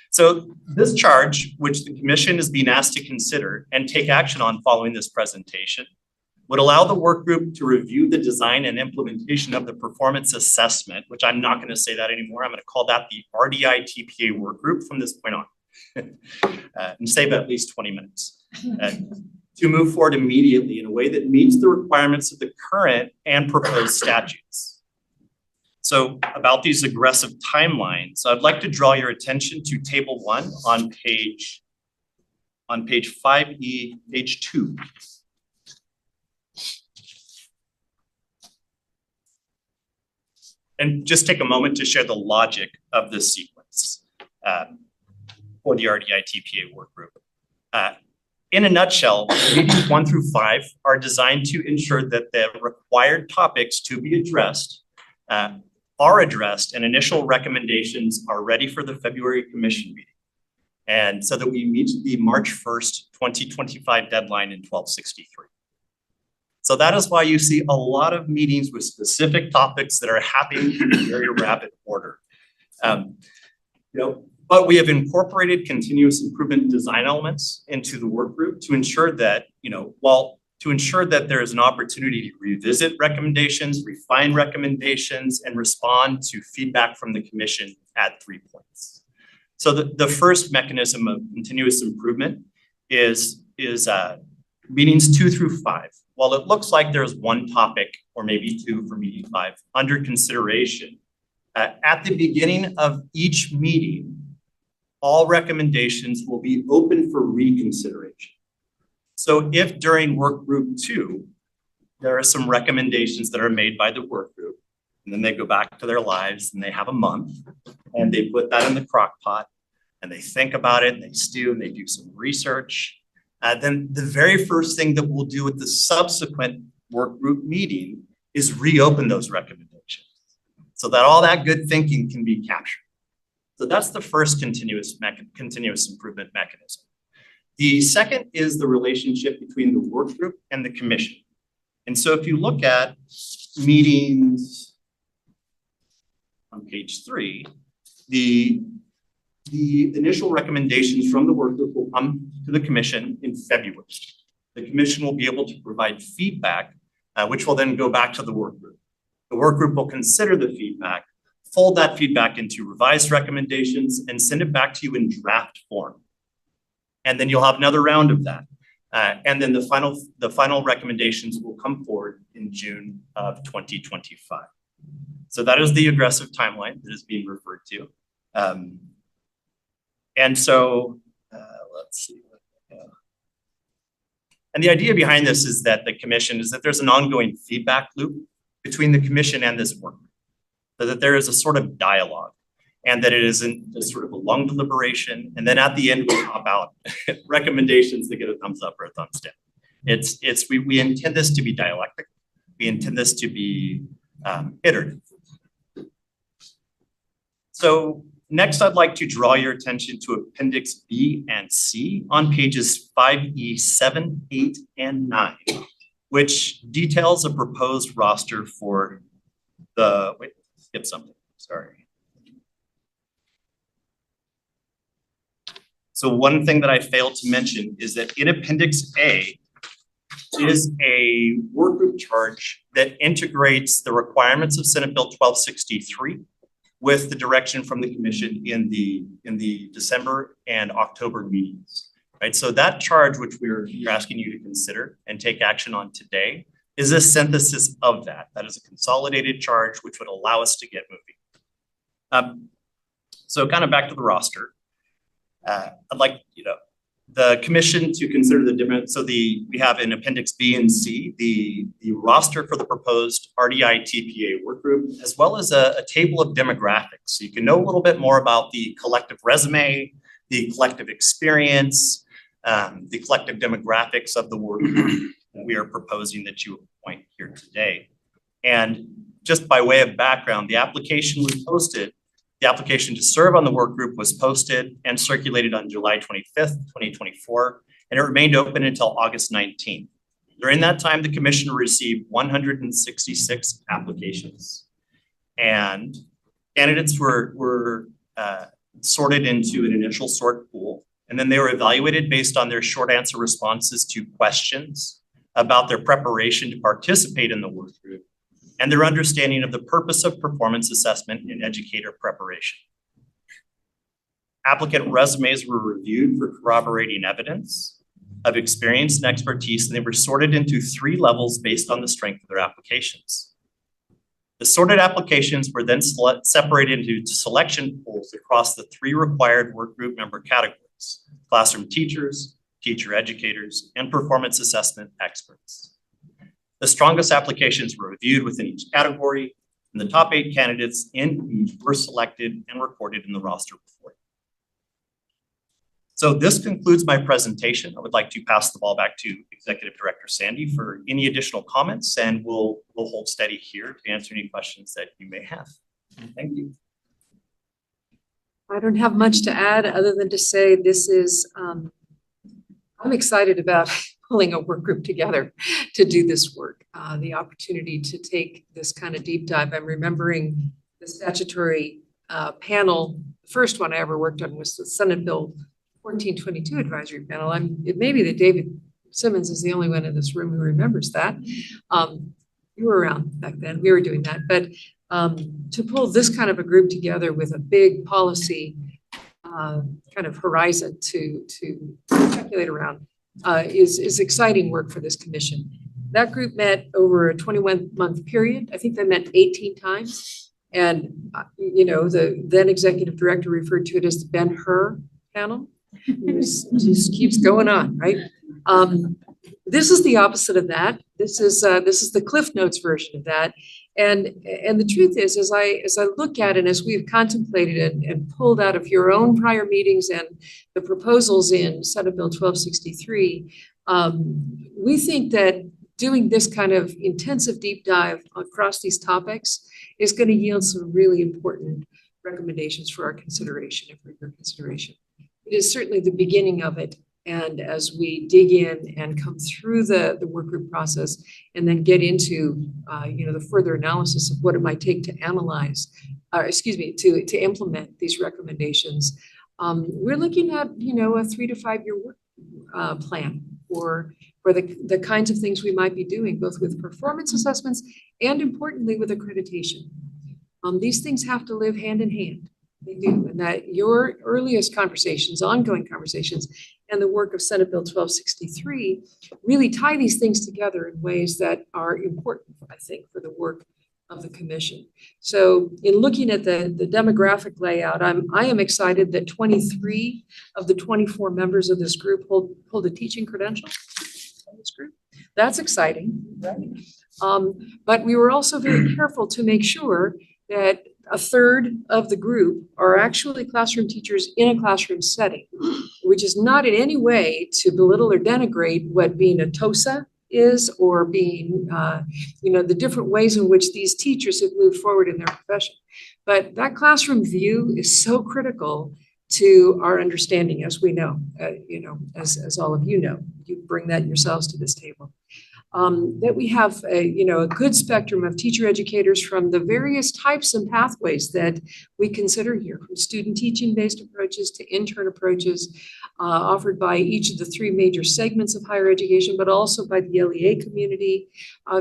So this charge, which the commission is being asked to consider and take action on following this presentation, would allow the work group to review the design and implementation of the performance assessment, which I'm not going to say that anymore. I'm going to call that the RICA work group from this point on. And save at least 20 minutes to move forward immediately in a way that meets the requirements of the current and proposed statutes. So about these aggressive timelines, I'd like to draw your attention to table 1 on page 5E, page 2. And just take a moment to share the logic of this sequence. For the RDI-TPA work group. In a nutshell, meetings 1 through 5 are designed to ensure that the required topics to be addressed are addressed and initial recommendations are ready for the February commission meeting. And so that we meet the March 1st, 2025 deadline in 1263. So that is why you see a lot of meetings with specific topics that are happening in very rapid order. But we have incorporated continuous improvement design elements into the work group to ensure that, there is an opportunity to revisit recommendations, refine recommendations, and respond to feedback from the commission at 3 points. So the first mechanism of continuous improvement is meetings 2 through 5. While it looks like there's one topic or maybe 2 for meeting 5 under consideration, at the beginning of each meeting, all recommendations will be open for reconsideration. So if during work group 2, there are some recommendations that are made by the work group, and then they go back to their lives and they have a month and they put that in the crock pot and they think about it and they stew and they do some research, then the very first thing that we'll do at the subsequent work group meeting is reopen those recommendations so that all that good thinking can be captured. So that's the first continuous improvement mechanism. The second is the relationship between the work group and the commission. And so if you look at meetings on page 3, the initial recommendations from the work group will come to the commission in February. The commission will be able to provide feedback, which will then go back to the work group. The work group will consider the feedback, fold that feedback into revised recommendations, and send it back to you in draft form. And then you'll have another round of that. And then the final recommendations will come forward in June of 2025. So that is the aggressive timeline that is being referred to. And so let's see. And the idea behind this is that there's an ongoing feedback loop between the commission and this work. So that there is a sort of dialogue and that it isn't just sort of a long deliberation. And then at the end, we pop out recommendations that get a thumbs up or a thumbs down. We intend this to be dialectic. We intend this to be iterative. So next, I'd like to draw your attention to Appendix B and C on pages 5E, 7, 8, and 9, which details a proposed roster for skip something, sorry. So one thing that I failed to mention is that in Appendix A is a workgroup charge that integrates the requirements of Senate Bill 1263 with the direction from the commission in the December and October meetings, right? So that charge, which we're asking you to consider and take action on today, is a synthesis of that. That is a consolidated charge, which would allow us to get moving. So kind of back to the roster. I'd like, the commission to consider the different, we have in Appendix B and C, the roster for the proposed RICA workgroup, as well as a table of demographics. So you can know a little bit more about the collective resume, the collective experience, the collective demographics of the workgroup that we are proposing that you appoint here today. And just by way of background, the application was posted. The application to serve on the work group was posted and circulated on July 25th, 2024, and it remained open until August 19th. During that time, the commission received 166 applications, and candidates were sorted into an initial sort pool, and then they were evaluated based on their short answer responses to questions about their preparation to participate in the work group and their understanding of the purpose of performance assessment in educator preparation. Applicant resumes were reviewed for corroborating evidence of experience and expertise, and they were sorted into 3 levels based on the strength of their applications. The sorted applications were then separated into selection pools across the 3 required workgroup member categories: classroom teachers, teacher educators, and performance assessment experts. The strongest applications were reviewed within each category, and the top 8 candidates in each were selected and recorded in the roster report. So this concludes my presentation. I would like to pass the ball back to Executive Director Sandy for any additional comments, and we'll hold steady here to answer any questions that you may have. Thank you. I don't have much to add other than to say this is, I'm excited about pulling a work group together to do this work. The opportunity to take this kind of deep dive. I'm remembering the statutory panel. The first one I ever worked on was the Senate Bill 1422 Advisory Panel. It may be that David Simmons is the only one in this room who remembers that. You were around back then. We were doing that. But to pull this kind of a group together with a big policy kind of horizon to speculate around is exciting work for this commission. That group met over a 21-month period. I think they met 18 times. And, the then executive director referred to it as the Ben-Hur panel. It just keeps going on, right? This is the opposite of that. This is the Cliff Notes version of that. And the truth is, as I look at it, and as we've contemplated and pulled out of your own prior meetings and the proposals in Senate Bill 1263, we think that doing this kind of intensive deep dive across these topics is going to yield some really important recommendations for our consideration and for your consideration. It is certainly the beginning of it. And as we dig in and come through the work group process and then get into, the further analysis of what it might take to analyze, to implement these recommendations, we're looking at, a 3 to 5 year work plan for the kinds of things we might be doing, both with performance assessments and importantly with accreditation. These things have to live hand in hand. They do, and that your earliest conversations, ongoing conversations, and the work of Senate Bill 1263 really tie these things together in ways that are important, I think, for the work of the commission. So in looking at the demographic layout, I am excited that 23 of the 24 members of this group hold a teaching credential. this group. That's exciting, right? But we were also very careful to make sure that a third of the group are actually classroom teachers in a classroom setting, which is not in any way to belittle or denigrate what being a TOSA is, or being, the different ways in which these teachers have moved forward in their profession. But that classroom view is so critical to our understanding, as we know, as all of you know, you bring that yourselves to this table. That we have a good spectrum of teacher educators from the various types and pathways that we consider here, from student teaching based approaches to intern approaches offered by each of the three major segments of higher education, but also by the LEA community.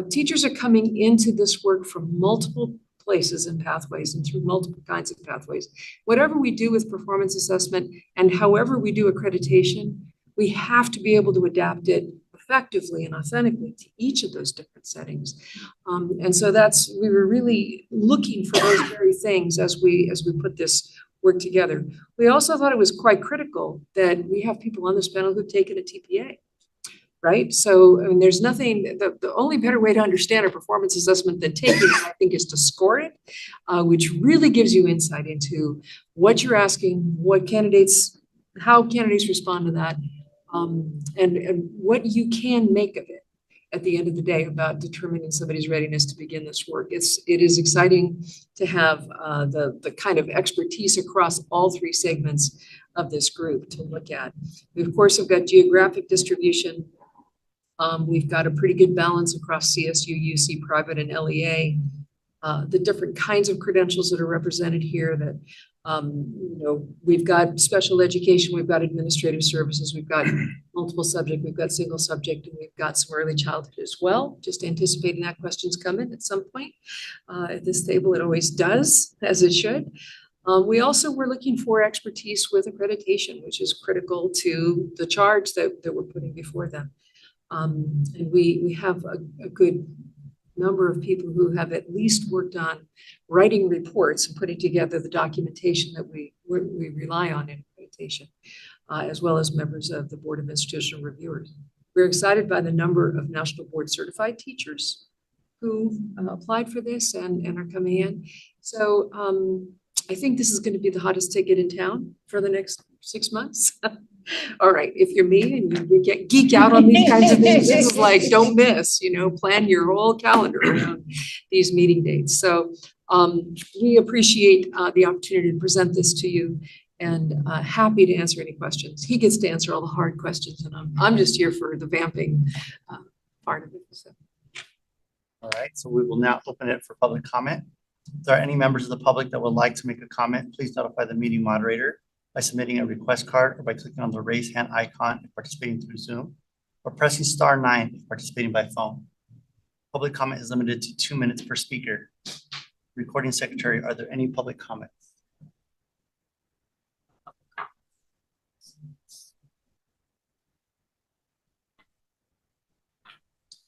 Teachers are coming into this work from multiple places and pathways and through multiple kinds of pathways. Whatever we do with performance assessment and however we do accreditation, we have to be able to adapt it effectively and authentically to each of those different settings. And so we were really looking for those very things as we put this work together. We also thought it was quite critical that we have people on this panel who've taken a TPA, right? So, I mean, there's nothing, the only better way to understand a performance assessment than taking it, I think, is to score it, which really gives you insight into what you're asking, how candidates respond to that, and what you can make of it at the end of the day about determining somebody's readiness to begin this work. It is exciting to have the kind of expertise across all three segments of this group to look at. We, of course, have got geographic distribution. We've got a pretty good balance across CSU, UC, private, and LEA. The different kinds of credentials that are represented here that we've got special education, we've got administrative services, we've got multiple subject, we've got single subject, and we've got some early childhood as well. Just anticipating that question's coming at some point. At this table, it always does, as it should. We also were looking for expertise with accreditation, which is critical to the charge that we're putting before them. And we have a good number of people who have at least worked on writing reports and putting together the documentation that we rely on in accreditation, as well as members of the Board of Institutional Reviewers. We're excited by the number of National Board certified teachers who applied for this and are coming in. So I think this is going to be the hottest ticket in town for the next 6 months. All right, if you're me and you get geek out on these kinds of things, this is like, don't miss, plan your whole calendar around these meeting dates. So we appreciate the opportunity to present this to you, and happy to answer any questions. He gets to answer all the hard questions, and I'm just here for the vamping part of it. So. All right, so we will now open it for public comment. If there are any members of the public that would like to make a comment, please notify the meeting moderator by submitting a request card or by clicking on the raise hand icon if participating through Zoom, or pressing *9 if participating by phone. Public comment is limited to 2 minutes per speaker. Recording secretary, are there any public comments?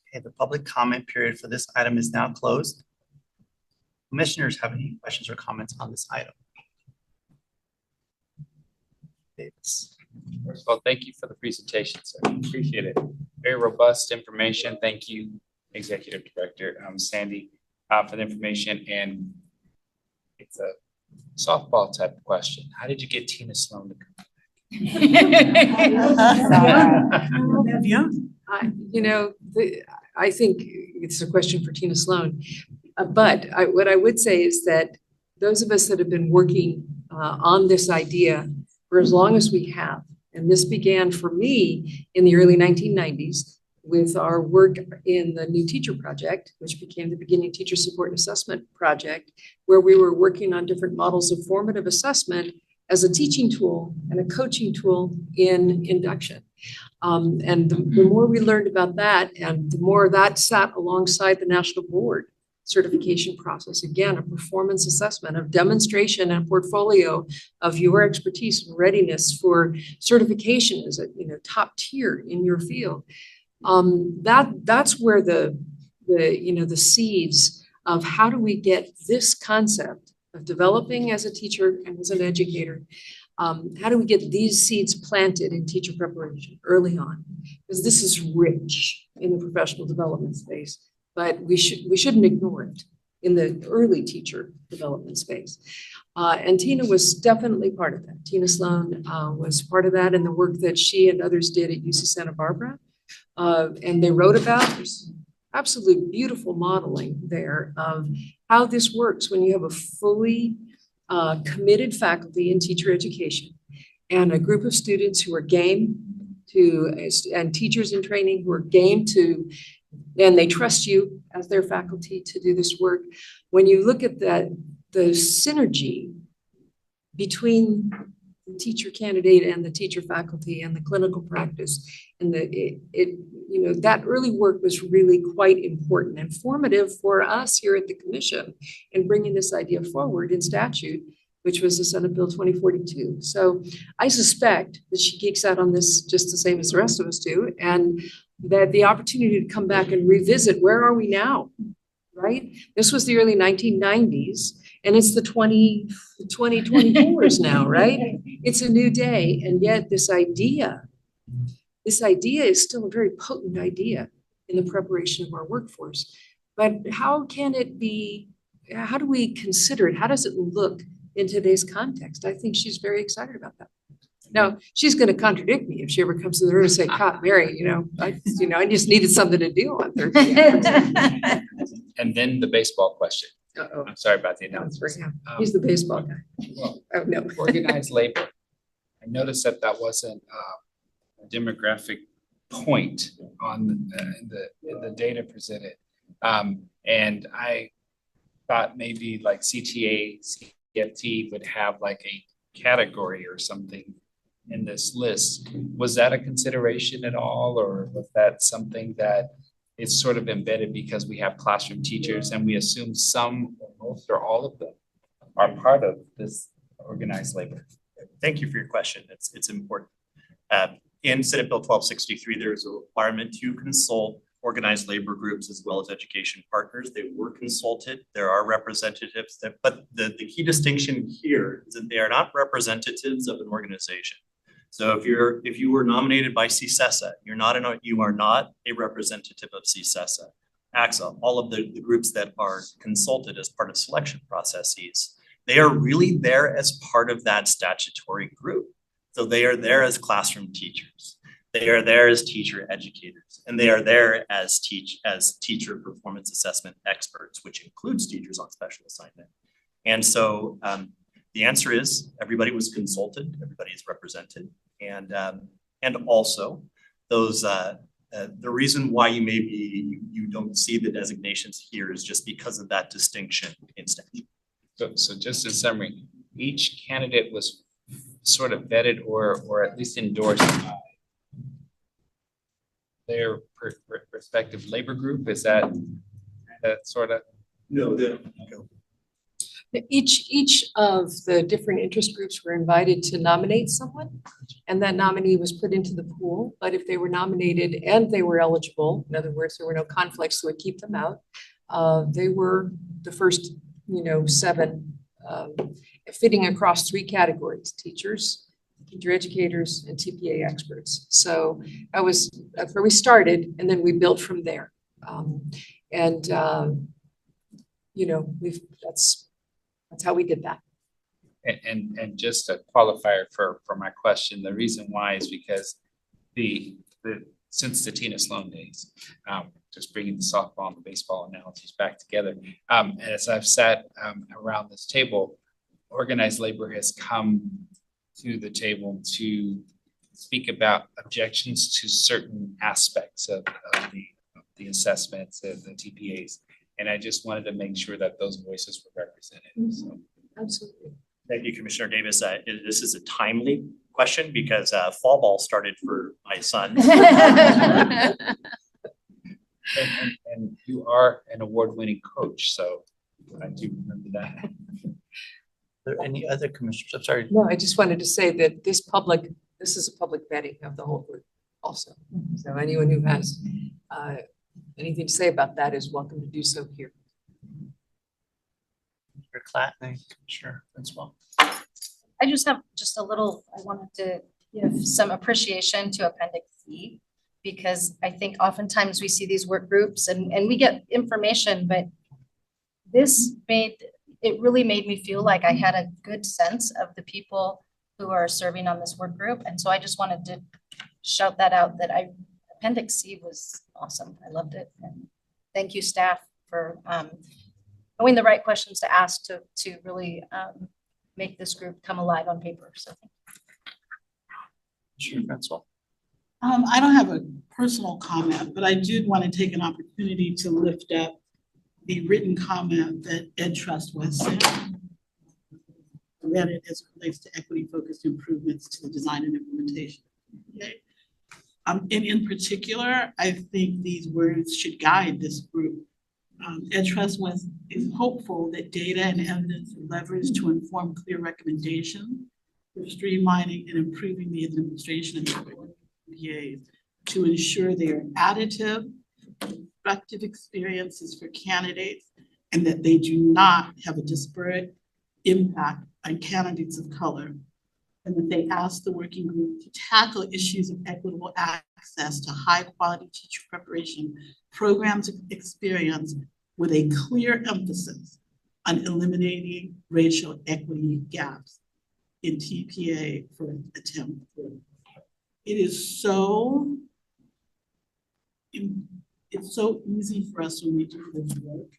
Okay, the public comment period for this item is now closed. Commissioners have any questions or comments on this item? Davis. First of all, thank you for the presentation, sir. Appreciate it. Very robust information. Thank you, Executive Director Sandy, for the information. And it's a softball type of question. How did you get Tina Sloan to come back? I think it's a question for Tina Sloan. But what I would say is that those of us that have been working on this idea for as long as we have, and this began for me in the early 1990s with our work in the New Teacher Project, which became the Beginning Teacher Support and Assessment Project, where we were working on different models of formative assessment as a teaching tool and a coaching tool in induction. And the more we learned about that, and the more that sat alongside the National Board certification process, again, a performance assessment of demonstration and portfolio of your expertise and readiness for certification as a top tier in your field. That's where the seeds of how do we get this concept of developing as a teacher and as an educator How do we get these seeds planted in teacher preparation early on? Because this is rich in the professional development space, but we shouldn't ignore it in the early teacher development space. And Tina was definitely part of that. Tina Sloan was part of that and the work that she and others did at UC Santa Barbara. And they wrote about, there's absolutely beautiful modeling there of how this works when you have a fully committed faculty in teacher education and a group of students who are game to, and teachers in training who are game to, and they trust you as their faculty to do this work. When you look at that, the synergy between the teacher candidate and the teacher faculty and the clinical practice and that early work was really quite important and formative for us here at the commission in bringing this idea forward in statute, which was the Senate Bill 2042. So I suspect that she geeks out on this just the same as the rest of us do, and that the opportunity to come back and revisit, where are we now, right? This was the early 1990s, and it's the 2024s now, right? It's a new day, and yet this idea is still a very potent idea in the preparation of our workforce. But how can it be, how do we consider it? How does it look in today's context? I think she's very excited about that. Now, she's going to contradict me if she ever comes to the room and say, Mary, I just needed something to do on Thursday. And then the baseball question. Uh-oh. I'm sorry about the announcement. He's the baseball guy. Well, Oh, no. organized labor. I noticed that wasn't a demographic point on the data presented. And I thought maybe like CTA, CFT would have like a category or something in this list. Was that a consideration at all, or was that something that is sort of embedded because we have classroom teachers and we assume some or most or all of them are part of this organized labor? Thank you for your question. It's important. In Senate Bill 1263, there is a requirement to consult organized labor groups as well as education partners. They were consulted. There are representatives but the key distinction here is that they are not representatives of an organization. So if you were nominated by CSESA, you are not a representative of CSESA, AXA, all of the groups that are consulted as part of selection processes. They are really there as part of that statutory group. So they are there as classroom teachers. They are there as teacher educators, and they are there as teacher performance assessment experts, which includes teachers on special assignment. And so the answer is everybody was consulted, everybody is represented, and also those the reason why you don't see the designations here is just because of that distinction in statute. So just in summary, each candidate was sort of vetted or at least endorsed by their respective labor group. Is that sort of? No, Each of the different interest groups were invited to nominate someone, and that nominee was put into the pool. But if they were nominated and they were eligible, in other words, there were no conflicts that would keep them out, they were the first, 7 fitting across 3 categories: teachers, teacher educators, and TPA experts. So that's where we started, and then we built from there. That's how we did that. And just a qualifier for my question, the reason why is because since the Tina Sloan days, just bringing the softball and the baseball analogies back together, as I've sat around this table, organized labor has come to the table to speak about objections to certain aspects of the assessments and the TPAs. And I just wanted to make sure that those voices were represented. So. Absolutely. Thank you, Commissioner Davis. This is a timely question because fall ball started for my son. And you are an award-winning coach, so I do remember that. Are there any other commissioners? I'm sorry. No, I just wanted to say that this is a public vetting of the whole group also. So anyone who has anything to say about that is welcome to do so here. Commissioner Klatt and Commissioner as well. I just have just a little, I wanted to give some appreciation to Appendix C, because I think oftentimes we see these work groups and we get information, but it really made me feel like I had a good sense of the people who are serving on this work group. And so I just wanted to shout that out, that Appendix C was awesome. I loved it. And thank you, staff, for knowing the right questions to ask to really make this group come alive on paper. So thank you. Sure, Francois. I don't have a personal comment, but I did want to take an opportunity to lift up the written comment that Ed Trust was saying. I read it as it relates to equity-focused improvements to the design and implementation. Okay. And in particular, I think these words should guide this group. Ed Trust is hopeful that data and evidence are leveraged to inform clear recommendations for streamlining and improving the administration of CPAs to ensure they are additive, constructive experiences for candidates, and that they do not have a disparate impact on candidates of color, and that they ask the working group to tackle issues of equitable access to high-quality teacher preparation programs experience with a clear emphasis on eliminating racial equity gaps in TPA for attempt 3. It is so it's so easy for us when we do this work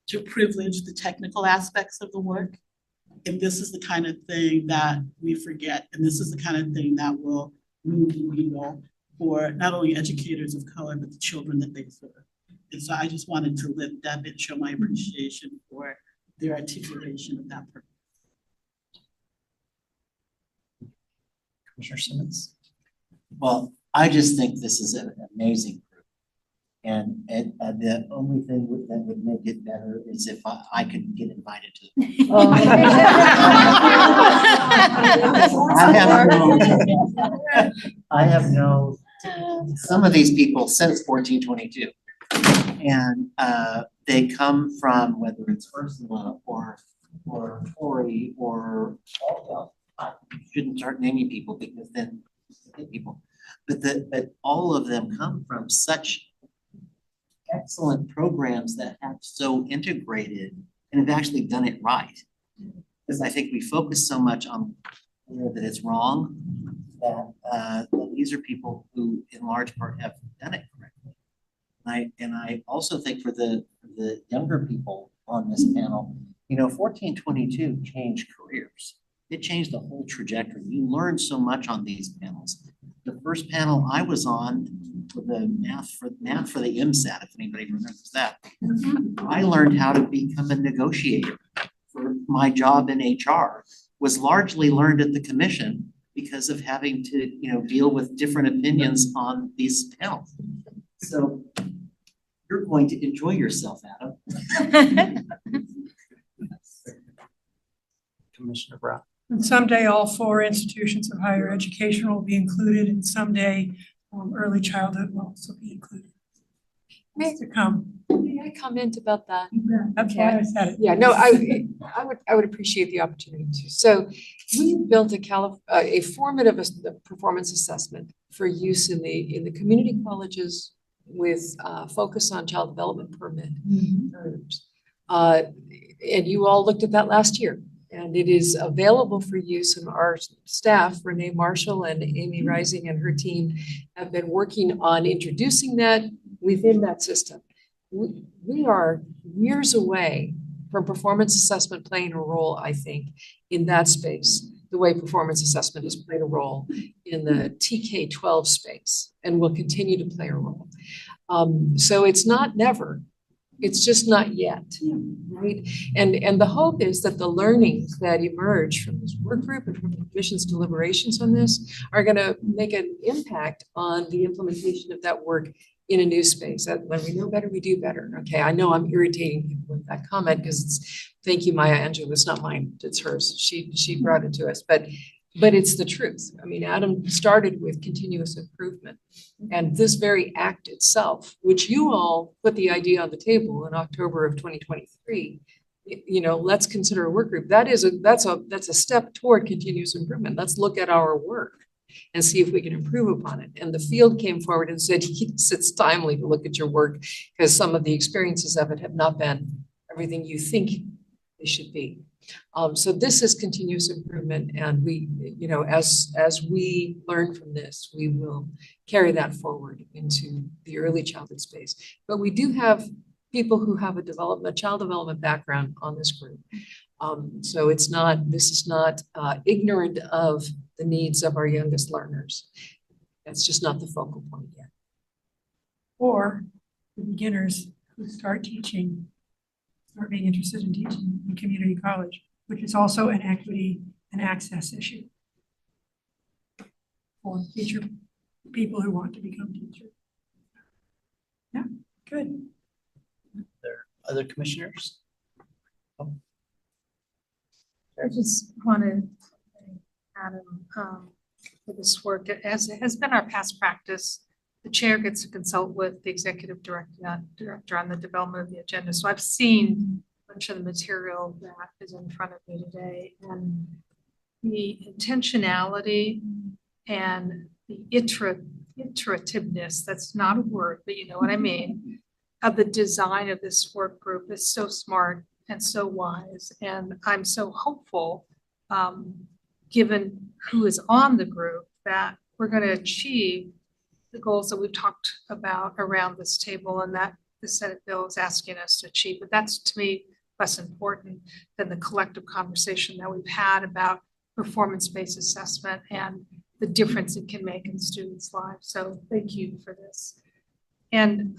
to privilege the technical aspects of the work. And this is the kind of thing that we forget. And this is the kind of thing that will move the needle for not only educators of color, but the children that they serve. And so I just wanted to lift that and show my appreciation for their articulation of that purpose. Commissioner Simmons. Well, I just think this is an amazing group. And the only thing that would make it better is if I could get invited to it. I have known some of these people since 1422. And they come from, whether it's Ursula or Tori or I shouldn't start naming people because then people, but all of them come from such excellent programs that have so integrated and have actually done it right. Because I think we focus so much on that it's wrong, that these are people who in large part have done it correctly. And I also think for the younger people on this panel, 1422 changed careers. It changed the whole trajectory. You learn so much on these panels. The first panel I was on for the math for the MSAT, if anybody remembers that, I learned how to become a negotiator. For my job in HR was largely learned at the commission because of having to, deal with different opinions on these panels. So you're going to enjoy yourself, Adam. Commissioner Brown. And someday all 4 institutions of higher education will be included, and someday early childhood will also be included. May I comment about that? That's why I said it. Yeah, no, I would appreciate the opportunity to. So we built a formative performance assessment for use in the community colleges with focus on child development permit. And you all looked at that last year. And it is available for use, and our staff, Renee Marshall and Amy Rising and her team, have been working on introducing that within that system. We are years away from performance assessment playing a role, I think, in that space, the way performance assessment has played a role in the TK-12 space and will continue to play a role. So it's not never. It's just not yet, right? And the hope is that the learnings that emerge from this work group and from the commission's deliberations on this are going to make an impact on the implementation of that work in a new space. When we know better, we do better. Okay, I know I'm irritating people with that comment because thank you, Maya Angelou. It's not mine, it's hers. She brought it to us, but it's the truth. I mean, Adam started with continuous improvement, and this very act itself, which you all put the idea on the table in October of 2023, let's consider a work group. That's a step toward continuous improvement. Let's look at our work and see if we can improve upon it. And the field came forward and said, yes, it's timely to look at your work because some of the experiences of it have not been everything you think they should be. So this is continuous improvement, and we, as we learn from this, we will carry that forward into the early childhood space. But we do have people who have a child development background on this group. So this is not ignorant of the needs of our youngest learners. That's just not the focal point yet. Or the beginners who start being interested in teaching in community college, which is also an equity and access issue for future people who want to become teachers. Yeah, good. There are other commissioners? I just wanted to thank Adam for this work. As it has been our past practice, the chair gets to consult with the executive director on the development of the agenda. So I've seen a bunch of the material that is in front of me today, and the intentionality and the iterativeness, that's not a word, but you know what I mean, of the design of this work group is so smart and so wise. And I'm so hopeful, given who is on the group, that we're going to achieve the goals that we've talked about around this table and that the Senate bill is asking us to achieve. But that's, to me, less important than the collective conversation that we've had about performance-based assessment and the difference it can make in students' lives. So thank you for this. And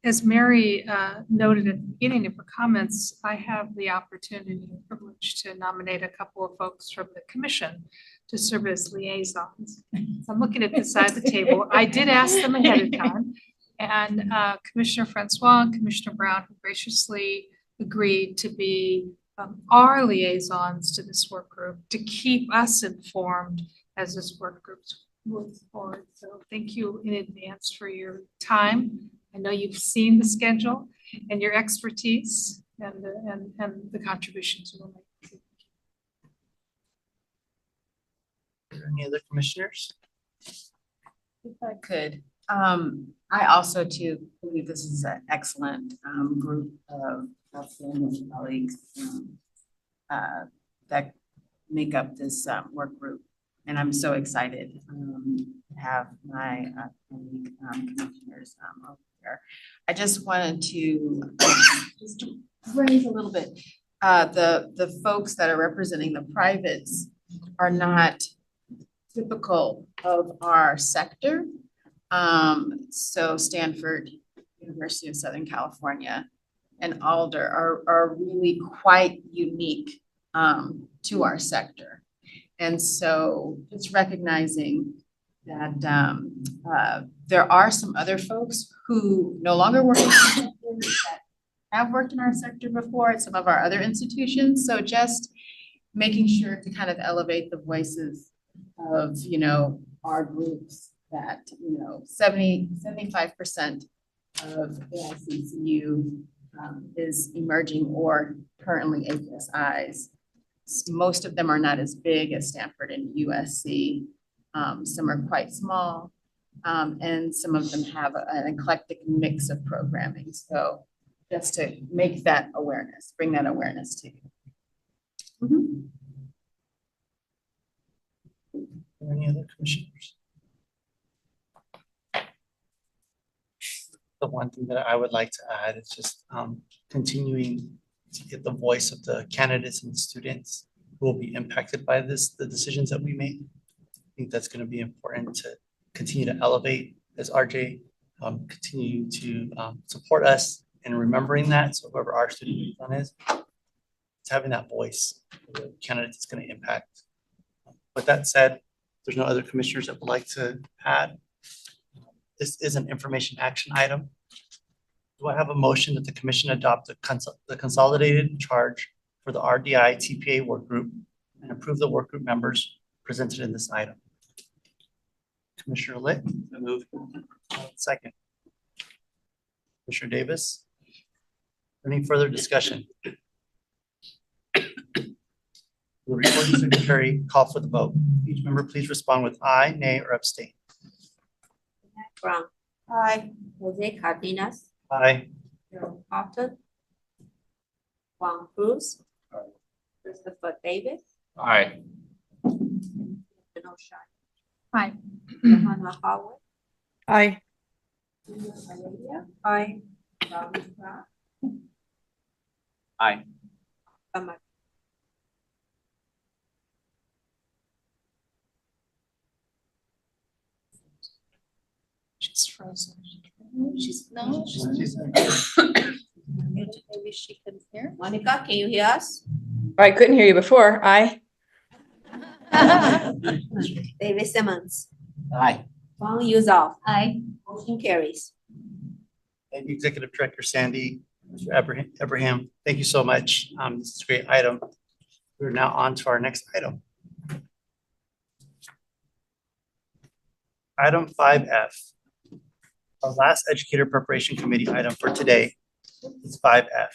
as Mary noted at the beginning of her comments, I have the opportunity and privilege to nominate a couple of folks from the commission to serve as liaisons. So I'm looking at this side of the table. I did ask them ahead of time, and Commissioner Francois and Commissioner Brown graciously agreed to be our liaisons to this work group to keep us informed as this work group moves forward. So thank you in advance for your time. I know you've seen the schedule and your expertise and the contributions you will make. Are there any other commissioners? If I could, I also too believe this is an excellent group of friends and colleagues that make up this work group. And I'm so excited to have my colleague commissioners over here. I just wanted to just raise a little bit. The folks that are representing the privates are not typical of our sector. So Stanford, University of Southern California, and Alder are really quite unique to our sector. And so just recognizing that there are some other folks who no longer work in our sector that have worked in our sector before at some of our other institutions. So just making sure to kind of elevate the voices of, our groups that, 75% of AICCU is emerging or currently HSIs. Most of them are not as big as Stanford and USC. Some are quite small, and some of them have an eclectic mix of programming. So just to make that awareness, bring that awareness to you. Mm-hmm. Are there any other commissioners? The one thing that I would like to add is just continuing to get the voice of the candidates and the students who will be impacted by the decisions that we make. I think that's going to be important to continue to elevate as RJ, continue to support us in remembering that. So whoever our student liaison is, it's having that voice for the candidates it's going to impact. With that said, there's no other commissioners that would like to add. This is an information action item. Do I have a motion that the commission adopt the consolidated charge for the RDI TPA work group and approve the work group members presented in this item? Commissioner Litt, move. Second. Commissioner Davis. Any further discussion? The recording secretary call for the vote. Each member please respond with aye, nay, or abstain. Brown. Aye. Jose Cardenas. Aye. Joe Cotton. Juan Cruz. Christopher Davis. Aye. Kenosha. Aye. Johanna Howard. Aye. Arabia. Aye. Rami Pratt. Aye. Amar. She's frozen. She's, no, she's. Maybe she can hear. Monica, can you hear us? I couldn't hear you before. Aye. David Simmons. Aye. Huang Yuzoff. Aye. Motion carries. Thank you, Executive Director Sandy, Mr. Abraham. Thank you so much. This is a great item. We're now on to our next item. Item 5F. Our last Educator Preparation Committee item for today is 5F.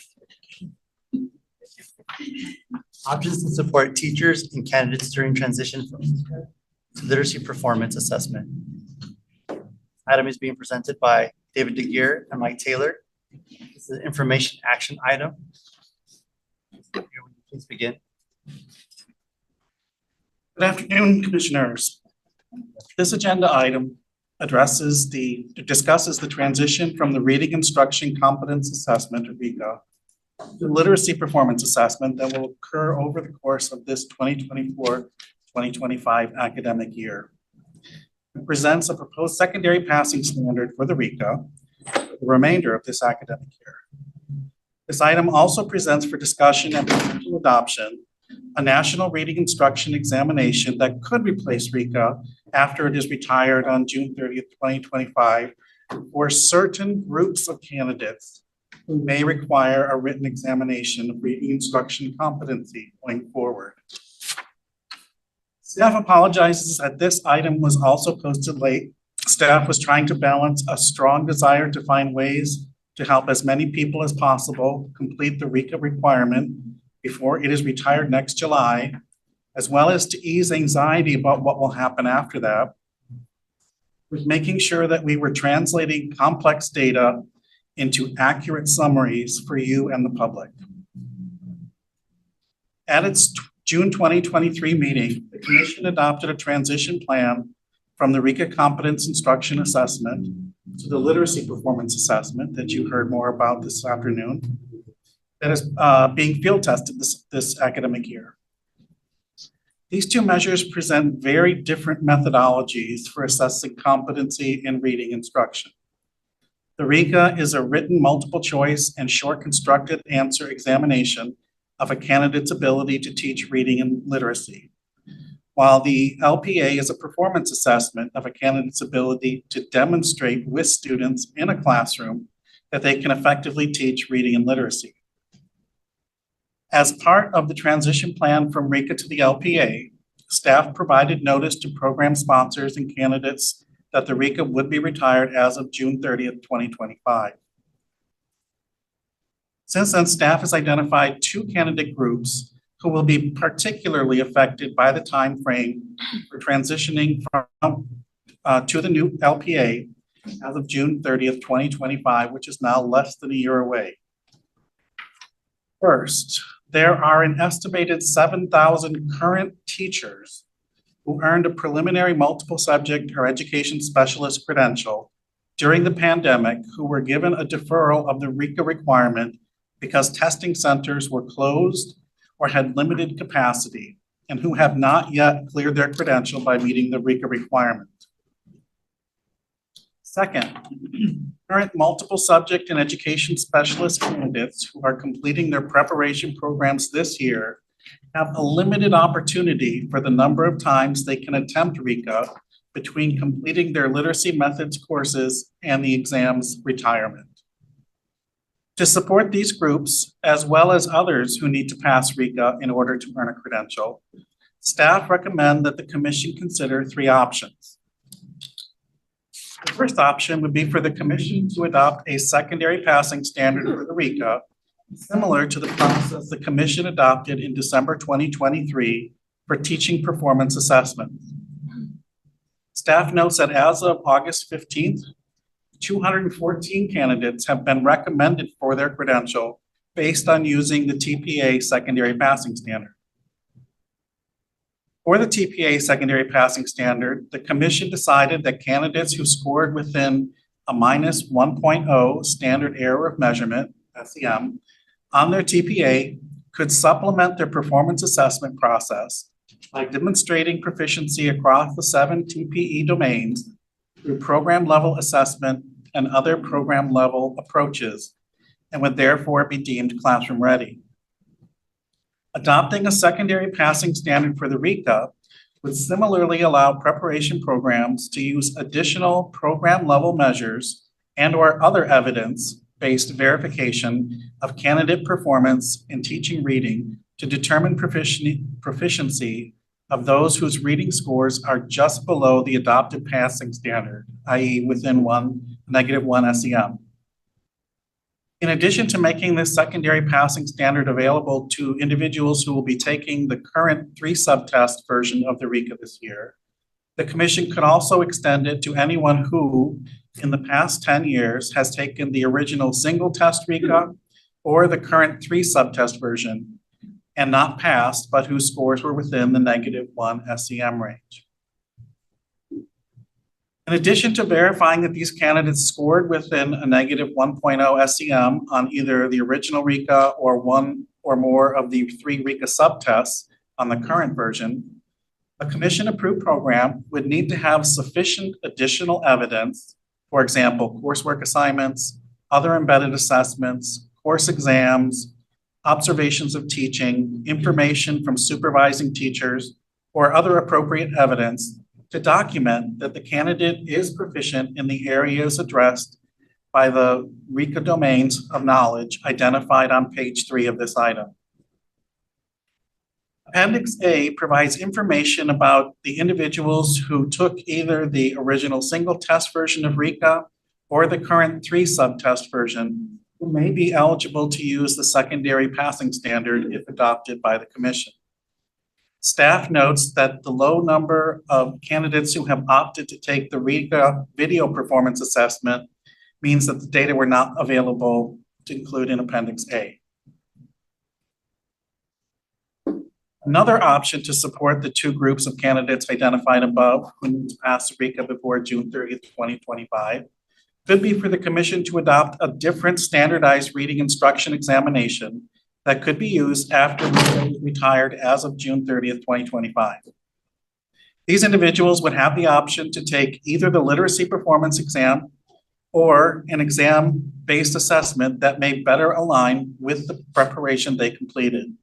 Options to support teachers and candidates during transition from to literacy performance assessment. Item is being presented by David DeGear and Mike Taylor. This is an information action item. Please begin. Good afternoon, Commissioners. This agenda item discusses the transition from the Reading Instruction Competence Assessment, or RICA, to Literacy Performance Assessment that will occur over the course of this 2024-2025 academic year. It presents a proposed secondary passing standard for the RICA for the remainder of this academic year. This item also presents for discussion and potential adoption a national reading instruction examination that could replace RICA after it is retired on June 30th, 2025 for certain groups of candidates who may require a written examination of reading instruction competency going forward. Staff apologizes that this item was also posted late. Staff was trying to balance a strong desire to find ways to help as many people as possible complete the RICA requirement before it is retired next July, as well as to ease anxiety about what will happen after that, with making sure that we were translating complex data into accurate summaries for you and the public. At its June 2023 meeting, the Commission adopted a transition plan from the RICA Competence Instruction Assessment to the Literacy Performance Assessment that you heard more about this afternoon, that is being field tested this academic year. These two measures present very different methodologies for assessing competency in reading instruction. The RICA is a written multiple choice and short constructed answer examination of a candidate's ability to teach reading and literacy, while the LPA is a performance assessment of a candidate's ability to demonstrate with students in a classroom that they can effectively teach reading and literacy. As part of the transition plan from RICA to the LPA, staff provided notice to program sponsors and candidates that the RICA would be retired as of June 30th, 2025. Since then, staff has identified two candidate groups who will be particularly affected by the time frame for transitioning from to the new LPA as of June 30th, 2025, which is now less than a year away. First, there are an estimated 7,000 current teachers who earned a preliminary multiple subject or education specialist credential during the pandemic who were given a deferral of the RICA requirement because testing centers were closed or had limited capacity and who have not yet cleared their credential by meeting the RICA requirement. Second, current multiple subject and education specialist candidates who are completing their preparation programs this year have a limited opportunity for the number of times they can attempt RICA between completing their literacy methods courses and the exam's retirement. To support these groups, as well as others who need to pass RICA in order to earn a credential, staff recommend that the Commission consider three options. The first option would be for the Commission to adopt a secondary passing standard for the RICA similar to the process the commission adopted in December 2023 for teaching performance assessment. Staff notes that as of August 15th, 214 candidates have been recommended for their credential based on using the TPA secondary passing standard. For the TPA secondary passing standard, the commission decided that candidates who scored within a minus 1.0 standard error of measurement, SEM, on their TPA could supplement their performance assessment process by demonstrating proficiency across the 7 TPE domains through program level assessment and other program level approaches, and would therefore be deemed classroom ready. Adopting a secondary passing standard for the RICA would similarly allow preparation programs to use additional program level measures and/or other evidence-based verification of candidate performance in teaching reading to determine proficiency of those whose reading scores are just below the adopted passing standard, i.e. within -1 SEM. In addition to making this secondary passing standard available to individuals who will be taking the current 3 subtest version of the RICA this year, the commission could also extend it to anyone who, in the past 10 years, has taken the original single test RICA or the current 3 subtest version and not passed, but whose scores were within the -1 SEM range. In addition to verifying that these candidates scored within a -1.0 SEM on either the original RICA or one or more of the 3 RICA subtests on the current version, a commission-approved program would need to have sufficient additional evidence, for example, coursework assignments, other embedded assessments, course exams, observations of teaching, information from supervising teachers, or other appropriate evidence to document that the candidate is proficient in the areas addressed by the RICA domains of knowledge identified on page 3 of this item. Appendix A provides information about the individuals who took either the original single test version of RICA or the current 3 subtest version who may be eligible to use the secondary passing standard if adopted by the commission. Staff notes that the low number of candidates who have opted to take the RICA video performance assessment means that the data were not available to include in Appendix A. Another option to support the 2 groups of candidates identified above who need to pass the RICA before June 30th, 2025, could be for the commission to adopt a different standardized reading instruction examination that could be used after RICA is retired as of June 30th, 2025. These individuals would have the option to take either the literacy performance exam or an exam-based assessment that may better align with the preparation they completed.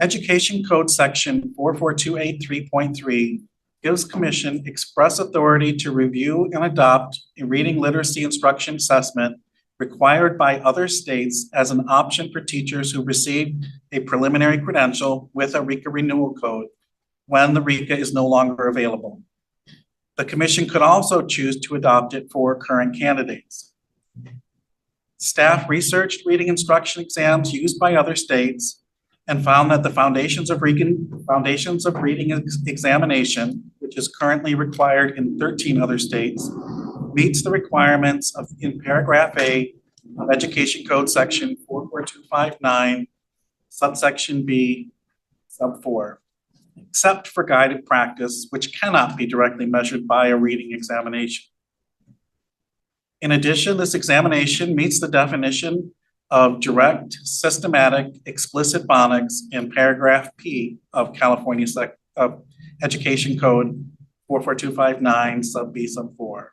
Education Code Section 44283.3 gives Commission express authority to review and adopt a reading literacy instruction assessment required by other states as an option for teachers who receive a preliminary credential with a RICA renewal code when the RICA is no longer available. The Commission could also choose to adopt it for current candidates. Staff researched reading instruction exams used by other states and found that the Foundations of Reading examination, which is currently required in 13 other states, meets the requirements in paragraph A of Education Code Section 44259, subsection B, sub 4, except for guided practice, which cannot be directly measured by a reading examination. In addition, this examination meets the definition of direct, systematic, explicit phonics in paragraph P of California Education Code 44259, sub B, sub 4.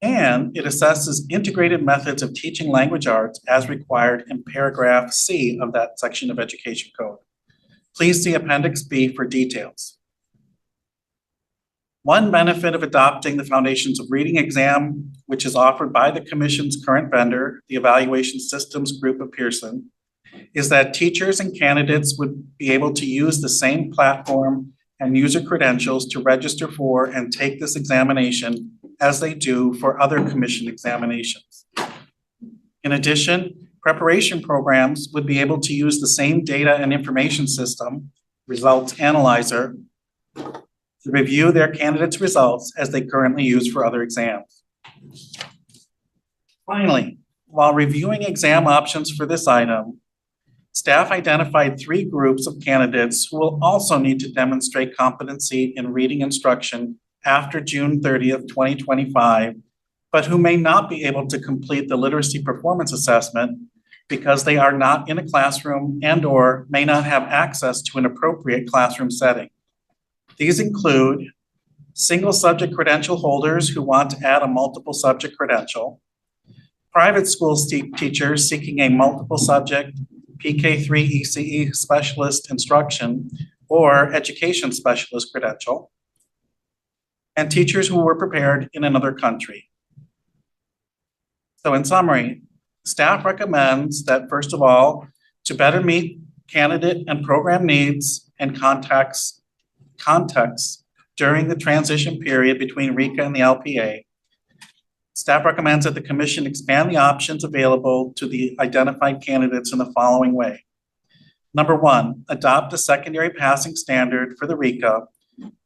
And it assesses integrated methods of teaching language arts as required in paragraph C of that section of Education Code. Please see Appendix B for details. One benefit of adopting the Foundations of Reading exam, which is offered by the Commission's current vendor, the Evaluation Systems Group of Pearson, is that teachers and candidates would be able to use the same platform and user credentials to register for and take this examination as they do for other Commission examinations. In addition, Preparation programs would be able to use the same data and information system, results analyzer, to review their candidates' results as they currently use for other exams. Finally, while reviewing exam options for this item, staff identified 3 groups of candidates who will also need to demonstrate competency in reading instruction after June 30th, 2025, but who may not be able to complete the literacy performance assessment because they are not in a classroom and/or may not have access to an appropriate classroom setting. These include single subject credential holders who want to add a multiple subject credential, private school teachers seeking a multiple subject PK3 ECE specialist instruction or education specialist credential, and teachers who were prepared in another country. So in summary, staff recommends that, first of all, to better meet candidate and program needs and context during the transition period between RICA and the LPA, staff recommends that the commission expand the options available to the identified candidates in the following way. Number 1, adopt a secondary passing standard for the RICA,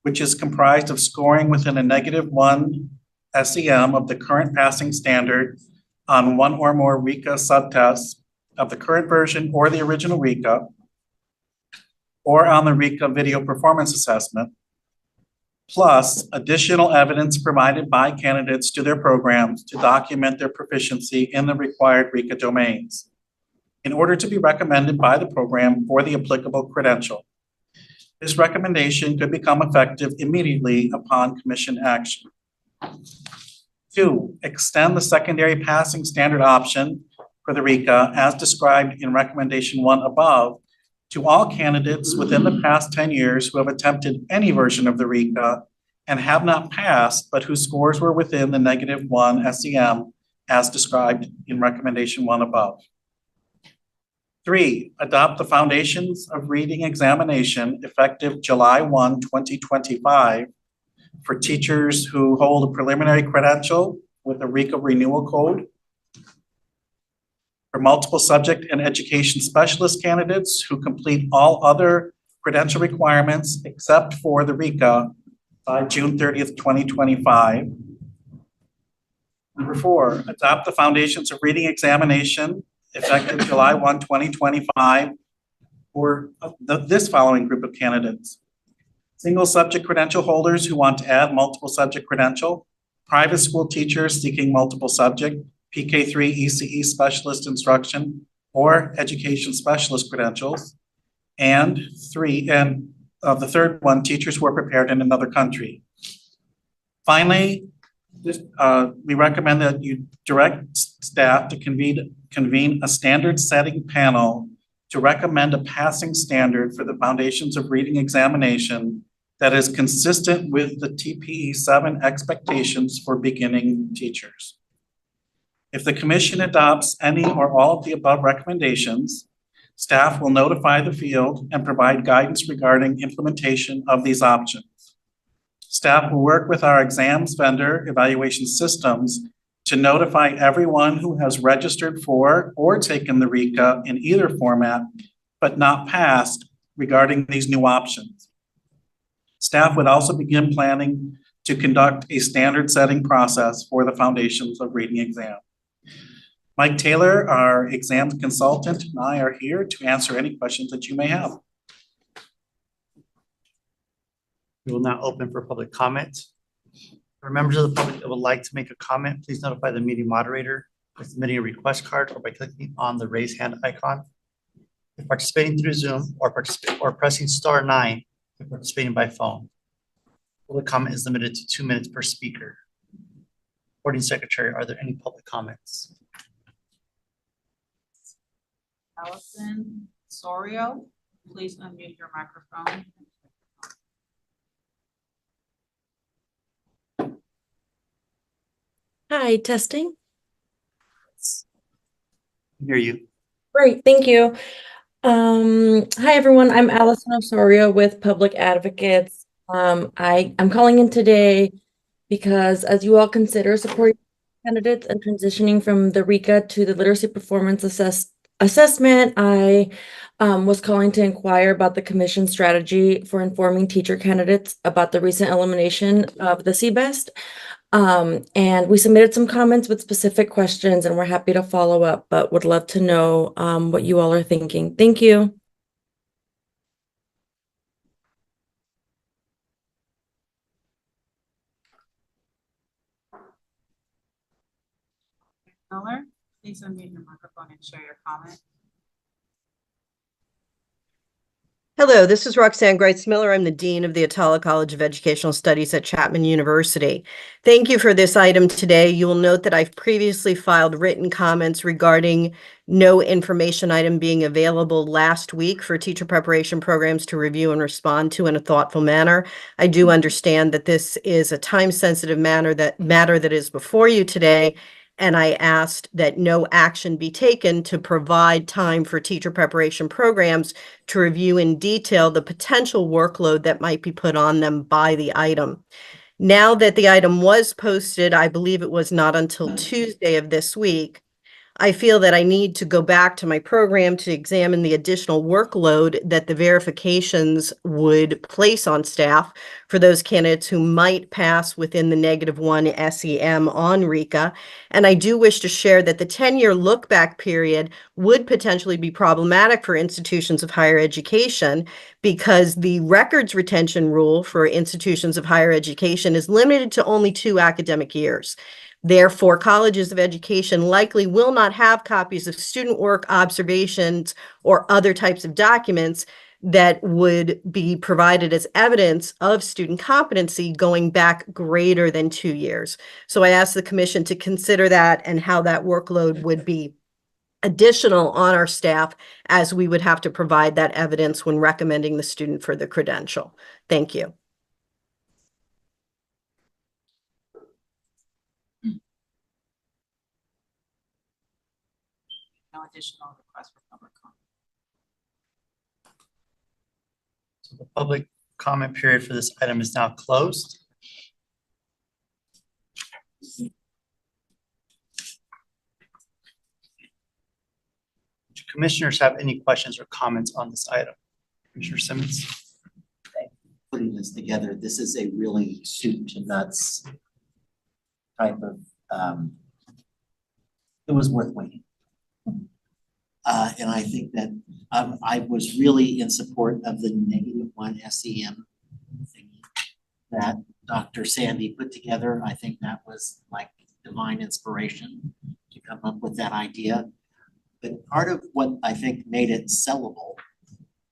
which is comprised of scoring within a -1 SEM of the current passing standard on 1 or more RICA subtests of the current version or the original RICA, or on the RICA video performance assessment, plus additional evidence provided by candidates to their programs to document their proficiency in the required RICA domains in order to be recommended by the program for the applicable credential. This recommendation could become effective immediately upon commission action. 2, extend the secondary passing standard option for the RICA as described in recommendation 1 above to all candidates within the past 10 years who have attempted any version of the RICA and have not passed, but whose scores were within the -1 SEM as described in recommendation 1 above. 3, adopt the Foundations of Reading examination effective July 1, 2025 for teachers who hold a preliminary credential with a RICA renewal code, for multiple subject and education specialist candidates who complete all other credential requirements except for the RICA by June 30th, 2025. Number 4, adopt the Foundations of Reading examination effective July 1, 2025 for this following group of candidates: single subject credential holders who want to add multiple subject credential, private school teachers seeking multiple subject PK3 ECE specialist instruction or education specialist credentials, and the third one, teachers who are prepared in another country. Finally, we recommend that you direct staff to convene a standard setting panel to recommend a passing standard for the Foundations of Reading examination that is consistent with the TPE 7 expectations for beginning teachers. If the commission adopts any or all of the above recommendations, staff will notify the field and provide guidance regarding implementation of these options. Staff will work with our exams vendor evaluation systems to notify everyone who has registered for or taken the RICA in either format, but not passed regarding these new options. Staff would also begin planning to conduct a standard setting process for the Foundations of Reading exam. Mike Taylor, our exams consultant, and I are here to answer any questions that you may have. We will now open for public comment. For members of the public that would like to make a comment, please notify the meeting moderator by submitting a request card or by clicking on the raise hand icon. If participating through Zoom or pressing *9 if participating by phone. Public comment is limited to 2 minutes per speaker. Recording secretary, are there any public comments? Allison Sorio, please unmute your microphone. Hi, testing. Hear you. Great, thank you. Hi, everyone. I'm Allison Osorio with Public Advocates. I'm calling in today because as you all consider supporting candidates and transitioning from the RICA to the literacy performance assessment. I was calling to inquire about the commission strategy for informing teacher candidates about the recent elimination of the CBEST. And we submitted some comments with specific questions, and we're happy to follow up, but would love to know what you all are thinking. Thank you. Miller, please unmute your microphone and share your comment. Hello, this is Roxanne Greitz-Miller. I'm the Dean of the Atala College of Educational Studies at Chapman University. Thank you for this item today. You will note that I've previously filed written comments regarding no information item being available last week for teacher preparation programs to review and respond to in a thoughtful manner. I do understand that this is a time-sensitive matter that is before you today, and I asked that no action be taken to provide time for teacher preparation programs to review in detail the potential workload that might be put on them by the item. Now that the item was posted, I believe it was not until Tuesday of this week, I feel that I need to go back to my program to examine the additional workload that the verifications would place on staff for those candidates who might pass within the -1 SEM on RICA. And I do wish to share that the 10-year look-back period would potentially be problematic for institutions of higher education because the records retention rule for institutions of higher education is limited to only 2 academic years. Therefore, colleges of education likely will not have copies of student work, observations, or other types of documents that would be provided as evidence of student competency going back greater than 2 years. So I asked the commission to consider that and how that workload would be additional on our staff as we would have to provide that evidence when recommending the student for the credential. Thank you. No additional requests for public comment. So the public comment period for this item is now closed. Do commissioners have any questions or comments on this item? Commissioner Simmons? Putting this together, this is a really soup to nuts type of, it was worth waiting. And I think that I was really in support of the -1 SEM thing that Dr. Sandy put together. I think that was like divine inspiration to come up with that idea. But part of what I think made it sellable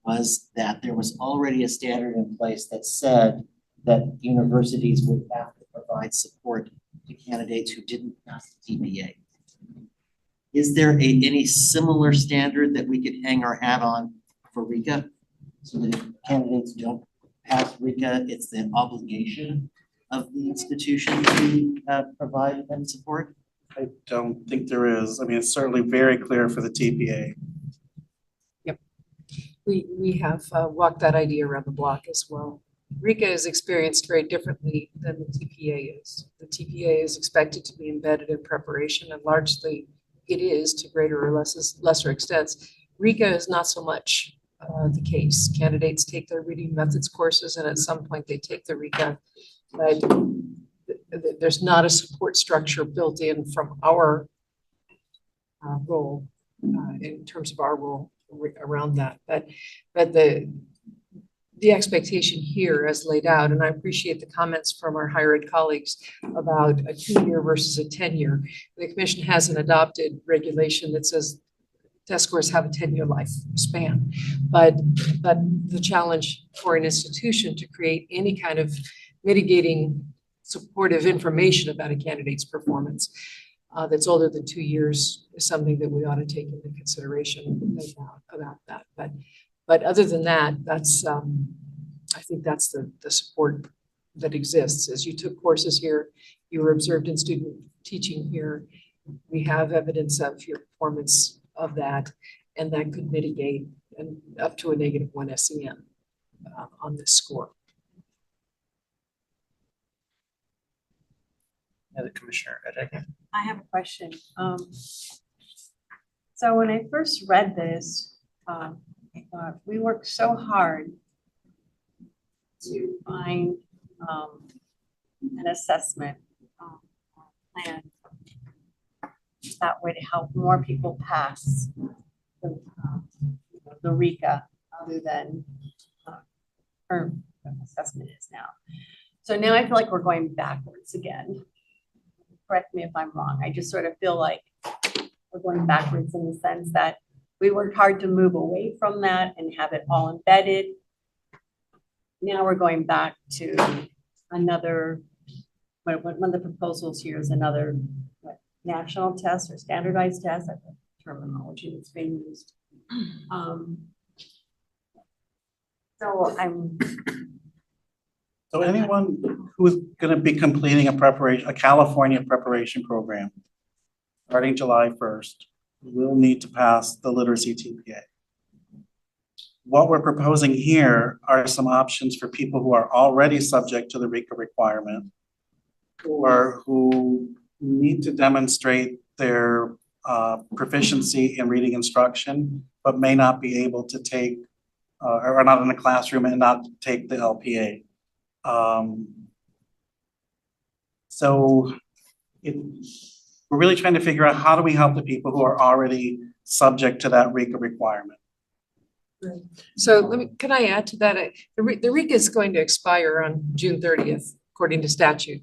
was that there was already a standard in place that said that universities would have to provide support to candidates who didn't pass the TPA. Is there any similar standard that we could hang our hat on for RICA? So that if candidates don't pass RICA, it's the obligation of the institution to provide them support? I don't think there is. I mean, it's certainly very clear for the TPA. We have walked that idea around the block as well. RICA is experienced very differently than the TPA is. The TPA is expected to be embedded in preparation, and largely it is to greater or lesser extents. RICA is not so much the case. Candidates take their reading methods courses, and at some point they take the RICA, but there's not a support structure built in from our role in terms of our role around that. But the expectation here as laid out, and I appreciate the comments from our higher ed colleagues about a 2-year versus a 10-year. The commission has an adopted regulation that says test scores have a 10-year lifespan. But the challenge for an institution to create any kind of mitigating supportive information about a candidate's performance that's older than 2 years is something that we ought to take into consideration about that. But other than that, that's I think that's the support that exists. As you took courses here, you were observed in student teaching here. We have evidence of your performance of that, and that could mitigate and up to a -1 SEM on this score. Commissioner Edegg. I have a question. So when I first read this, I thought we worked so hard to find an assessment plan that would help more people pass the RICA other than her assessment is now. So now I feel like we're going backwards again. Correct me if I'm wrong. I just sort of feel like we're going backwards in the sense that we worked hard to move away from that and have it all embedded. Now we're going back to another, one of the proposals here is another national test or standardized test, that's the terminology that's being used. So anyone who's gonna be completing a California preparation program starting July 1st will need to pass the literacy TPA. What we're proposing here are some options for people who are already subject to the RICA requirement or who need to demonstrate their proficiency in reading instruction, but may not be able to take, or are not in a classroom and not take the LPA. We're really trying to figure out how do we help the people who are already subject to that RICA requirement. So can I add to that? The RICA is going to expire on June 30th, according to statute.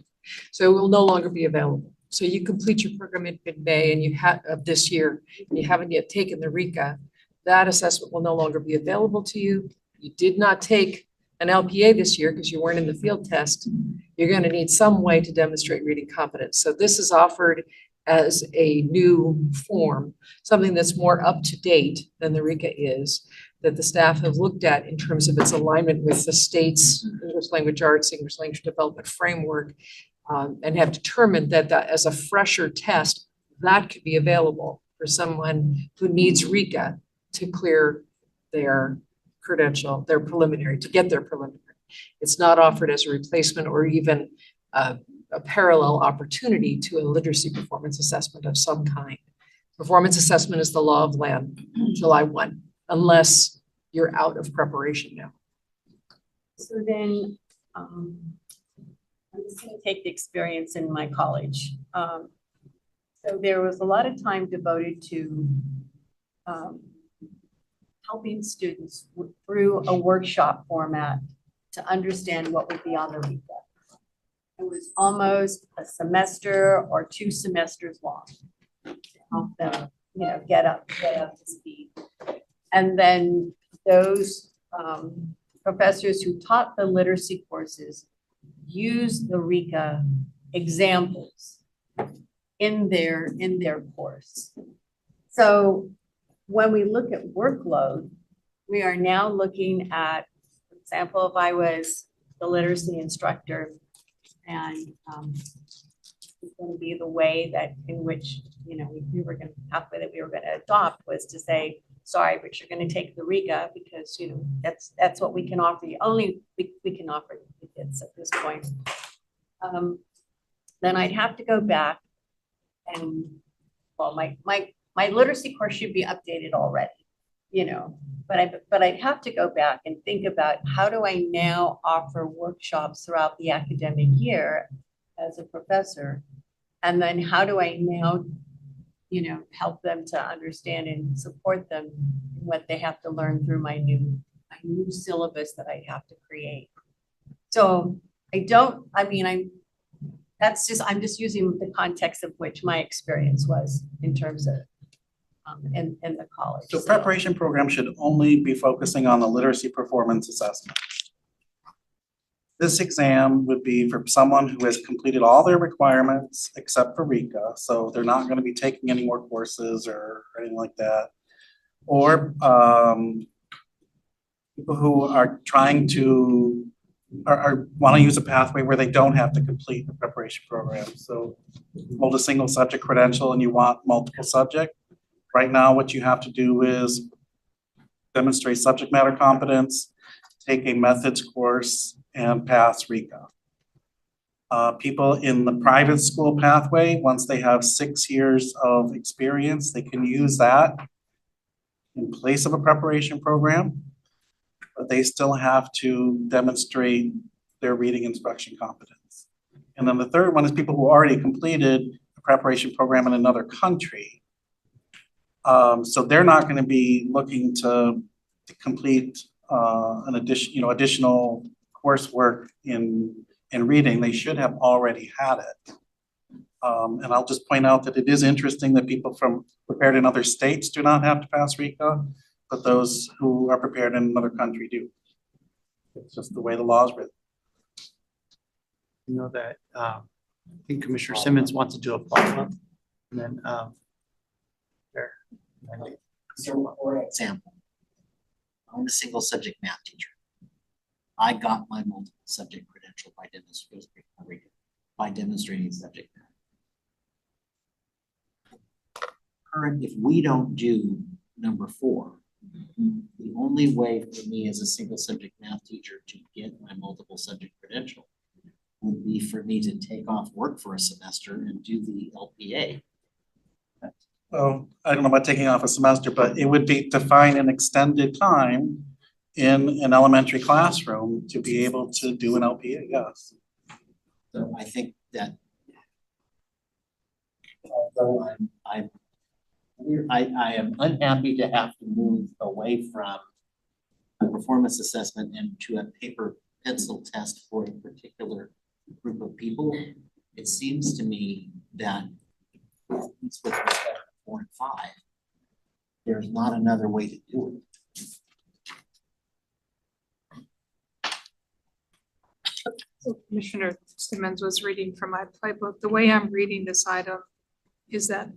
So it will no longer be available. So you complete your program in May and you have of this year, and you haven't yet taken the RICA, that assessment will no longer be available to you. You did not take an LPA this year because you weren't in the field test. You're going to need some way to demonstrate reading competence. So this is offered as a new form, something that's more up to date than the RICA is, that the staff have looked at in terms of its alignment with the state's English language arts, English language development framework, and have determined that as a fresher test, that could be available for someone who needs RICA to clear their credential, their preliminary, to get their preliminary. It's not offered as a replacement or even a parallel opportunity to a literacy performance assessment of some kind. Performance assessment is the law of land, July 1, unless you're out of preparation now. So then, I'm just gonna take the experience in my college. So there was a lot of time devoted to helping students through a workshop format to understand what would be on the RICA. It was almost a semester or 2 semesters long to help them, get up to speed. And then those professors who taught the literacy courses used the RICA examples in their course. So when we look at workload, we are now looking at, for example, if I was the literacy instructor and it's going to be the way that in which, we were going to, pathway that we were going to adopt was to say, sorry, but you're going to take the RICA because, that's what we can offer you. Only we can offer you kids at this point. Then I'd have to go back and, well, my literacy course should be updated already, but I'd have to go back and think about how do I now offer workshops throughout the academic year as a professor, and then how do I now, help them to understand and support them in what they have to learn through my new syllabus that I have to create. So I'm just using the context of which my experience was in terms of in the college. So preparation program should only be focusing on the literacy performance assessment. This exam would be for someone who has completed all their requirements except for RICA, so they're not going to be taking any more courses or anything like that. Or people who are trying to want to use a pathway where they don't have to complete the preparation program. So you hold a single subject credential and you want multiple subject. Right now, what you have to do is demonstrate subject matter competence, take a methods course, and pass RICA. People in the private school pathway, once they have 6 years of experience, they can use that in place of a preparation program, but they still have to demonstrate their reading instruction competence. And then the third one is people who already completed a preparation program in another country. So they're not going to be looking to complete an additional coursework in reading. They should have already had it. And I'll just point out that it is interesting that people from prepared in other states do not have to pass RICA, but those who are prepared in another country do. It's just the way the law is written. You know that, I think Commissioner Simmons wants to do a follow-up, and then, there. So for example, I'm a single subject math teacher. I got my multiple subject credential by demonstrating subject matter. If we don't do number 4, the only way for me as a single subject math teacher to get my multiple subject credential would be for me to take off work for a semester and do the LPA. Well, I don't know about taking off a semester, but it would be to find an extended time in an elementary classroom to be able to do an LPA, yes. So I think that although I am unhappy to have to move away from a performance assessment and to a paper pencil test for a particular group of people, it seems to me that with respect to 4 and 5, there's not another way to do it. So Commissioner Simmons was reading from my playbook. The way I'm reading this item is that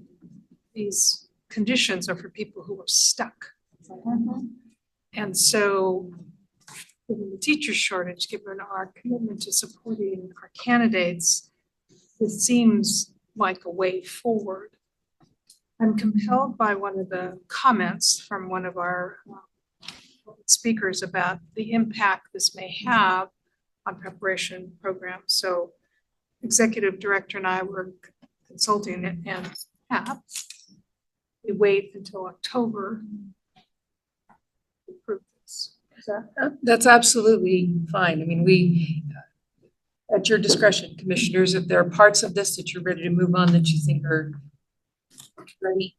these conditions are for people who are stuck. And so given the teacher shortage, given our commitment to supporting our candidates, it seems like a way forward. I'm compelled by one of the comments from one of our speakers about the impact this may have on preparation programs. So Executive Director and I were consulting it, and we wait until October to approve this. Is that? That's absolutely fine. I mean, we, at your discretion, commissioners, if there are parts of this that you're ready to move on that you think are ready,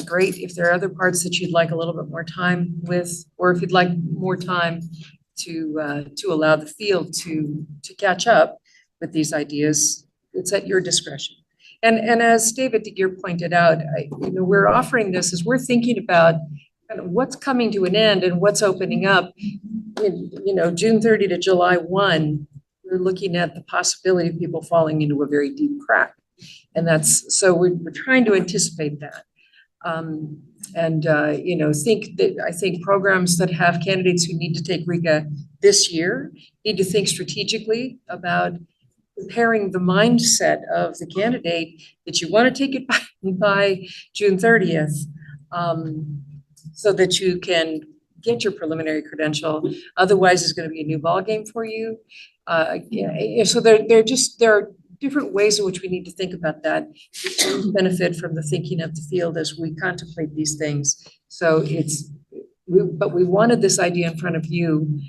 great. If there are other parts that you'd like a little bit more time with, or if you'd like more time to allow the field to catch up with these ideas, it's at your discretion. And as David DeGeer pointed out, we're offering this as we're thinking about kind of what's coming to an end and what's opening up. In, June 30 to July 1, we're looking at the possibility of people falling into a very deep crack. And so we're trying to anticipate that. I think programs that have candidates who need to take RICA this year need to think strategically about preparing the mindset of the candidate that you want to take it by June 30th, so that you can get your preliminary credential. Otherwise, it's going to be a new ballgame for you. So there are different ways in which we need to think about that. We benefit from the thinking of the field as we contemplate these things. So but we wanted this idea in front of you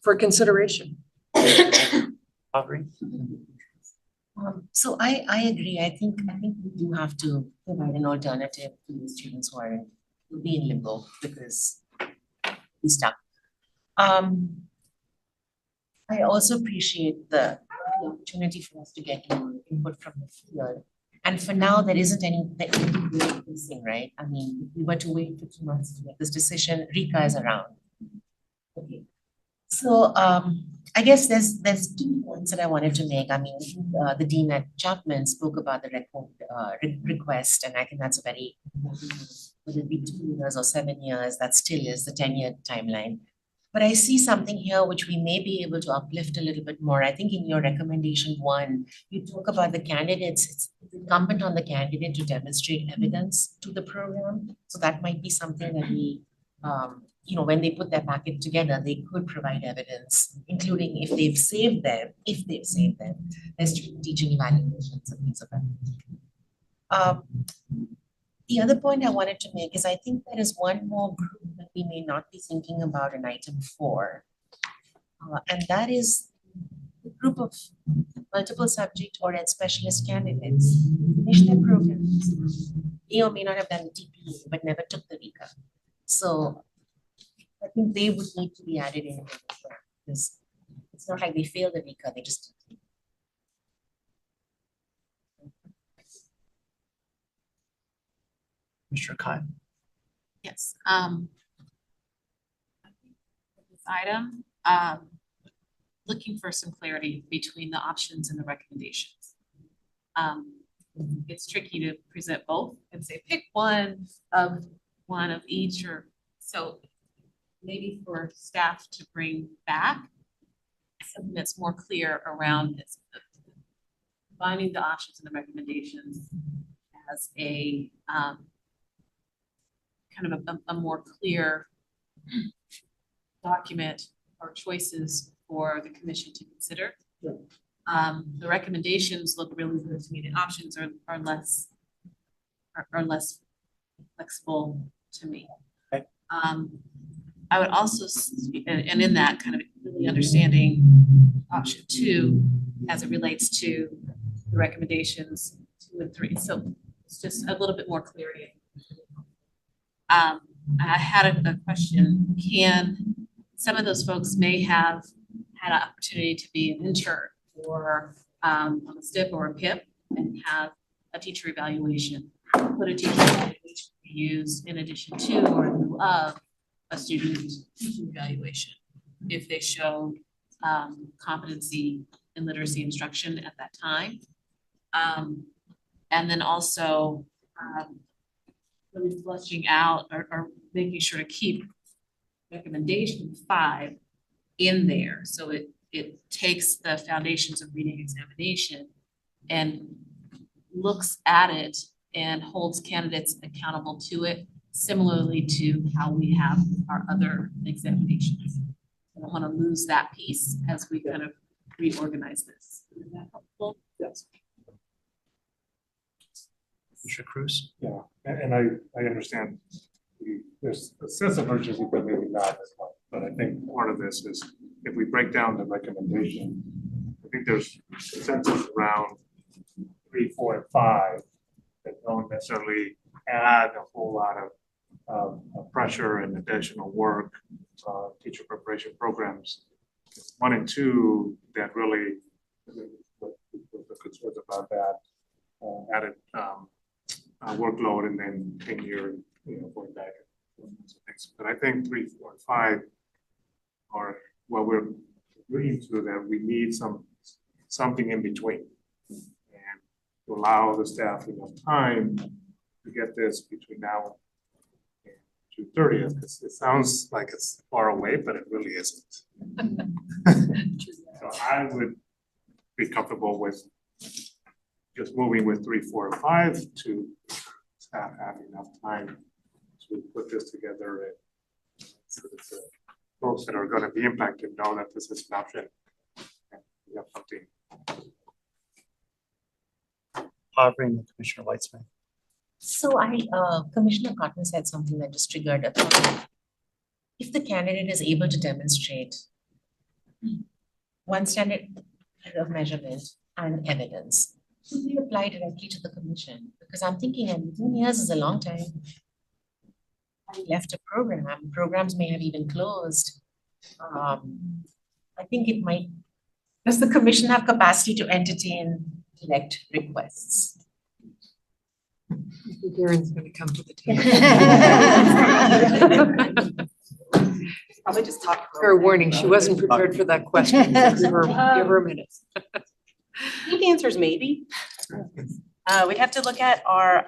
for consideration. So I agree. I think we do have to provide an alternative to the students who are be in limbo because we stuck. I also appreciate the opportunity for us to get more input from the field. And for now, there isn't anything, right? I mean, if we were to wait for 2 months to make this decision, RICA is around. Okay. So I guess there's 2 points that I wanted to make. I mean, the Dean at Chapman spoke about the request, and I think that's a very important one. Whether it be 2 years or 7 years, that still is the 10-year timeline. But I see something here which we may be able to uplift a little bit more. I think in your recommendation 1, you talk about the candidates. It's incumbent on the candidate to demonstrate evidence to the program. So that might be something that we when they put their packet together, they could provide evidence, including if they've saved them, there's teaching evaluations and things of that. The other point I wanted to make is I think there is one more group that we may not be thinking about in item 4. And that is the group of multiple subject or specialist candidates finish their programs. They or may not have done TPA, but never took the RICA. So I think they would need to be added in because it's not like they failed the RICA, they just. Mr. Khan. Yes, this item, looking for some clarity between the options and the recommendations. It's tricky to present both and say, pick one of each, or so maybe for staff to bring back something that's more clear around this, combining the options and the recommendations as a kind of a more clear document or choices for the commission to consider. The recommendations look really good to me. The options are less flexible to me. Okay. I would also speak, and in that kind of really understanding option 2 as it relates to the recommendations 2 and 3. So it's just a little bit more clarity. I had a question. Can some of those folks may have had an opportunity to be an intern or on a STIP or a PIP and have a teacher evaluation? Put a teacher evaluation be used in addition to or in lieu of a student teaching evaluation if they showed competency in literacy instruction at that time. And then also really fleshing out or making sure to keep recommendation 5 in there. So it takes the foundations of reading examination and looks at it and holds candidates accountable to it, similarly to how we have our other examinations. I don't want to lose that piece as we kind of reorganize this. Is that helpful? Yes. Mr. Cruz. Yeah, and I understand there's a sense of urgency, but maybe not as much. But I think part of this is if we break down the recommendation, I think there's consensus around 3, 4, and 5 that don't necessarily add a whole lot of pressure and additional work, teacher preparation programs. 1 and 2 that really the concerns about that added workload and then 10-year, going back. But I think 3, 4, and 5 are what we're agreeing to, that we need something in between and to allow the staff enough time to get this between now and June 30th. Because it sounds like it's far away, but it really isn't. So I would be comfortable with just moving with 3, 4, and 5 to staff have enough time to put this together and so that the folks that are going to be impacted know that this is an option. And we have something. Offering Commissioner Weitzman. So Commissioner Cotton said something that just triggered a thought. If the candidate is able to demonstrate one standard of measurement and evidence, should we apply directly to the commission? Because I'm thinking 10 years is a long time. I left a program. Programs may have even closed. I think it might. Does the commission have capacity to entertain direct requests? Darren's going to come to the table. Probably just talk. Fair warning, she wasn't prepared for that question. Give her a minute. I think the answer is maybe. We'd have to look at our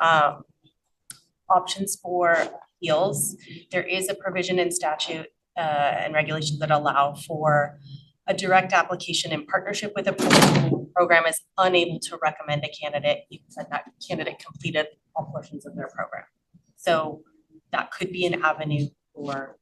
options for appeals. There is a provision in statute and regulations that allow for a direct application in partnership with a program. The program is unable to recommend a candidate even when that candidate completed all portions of their program. So that could be an avenue for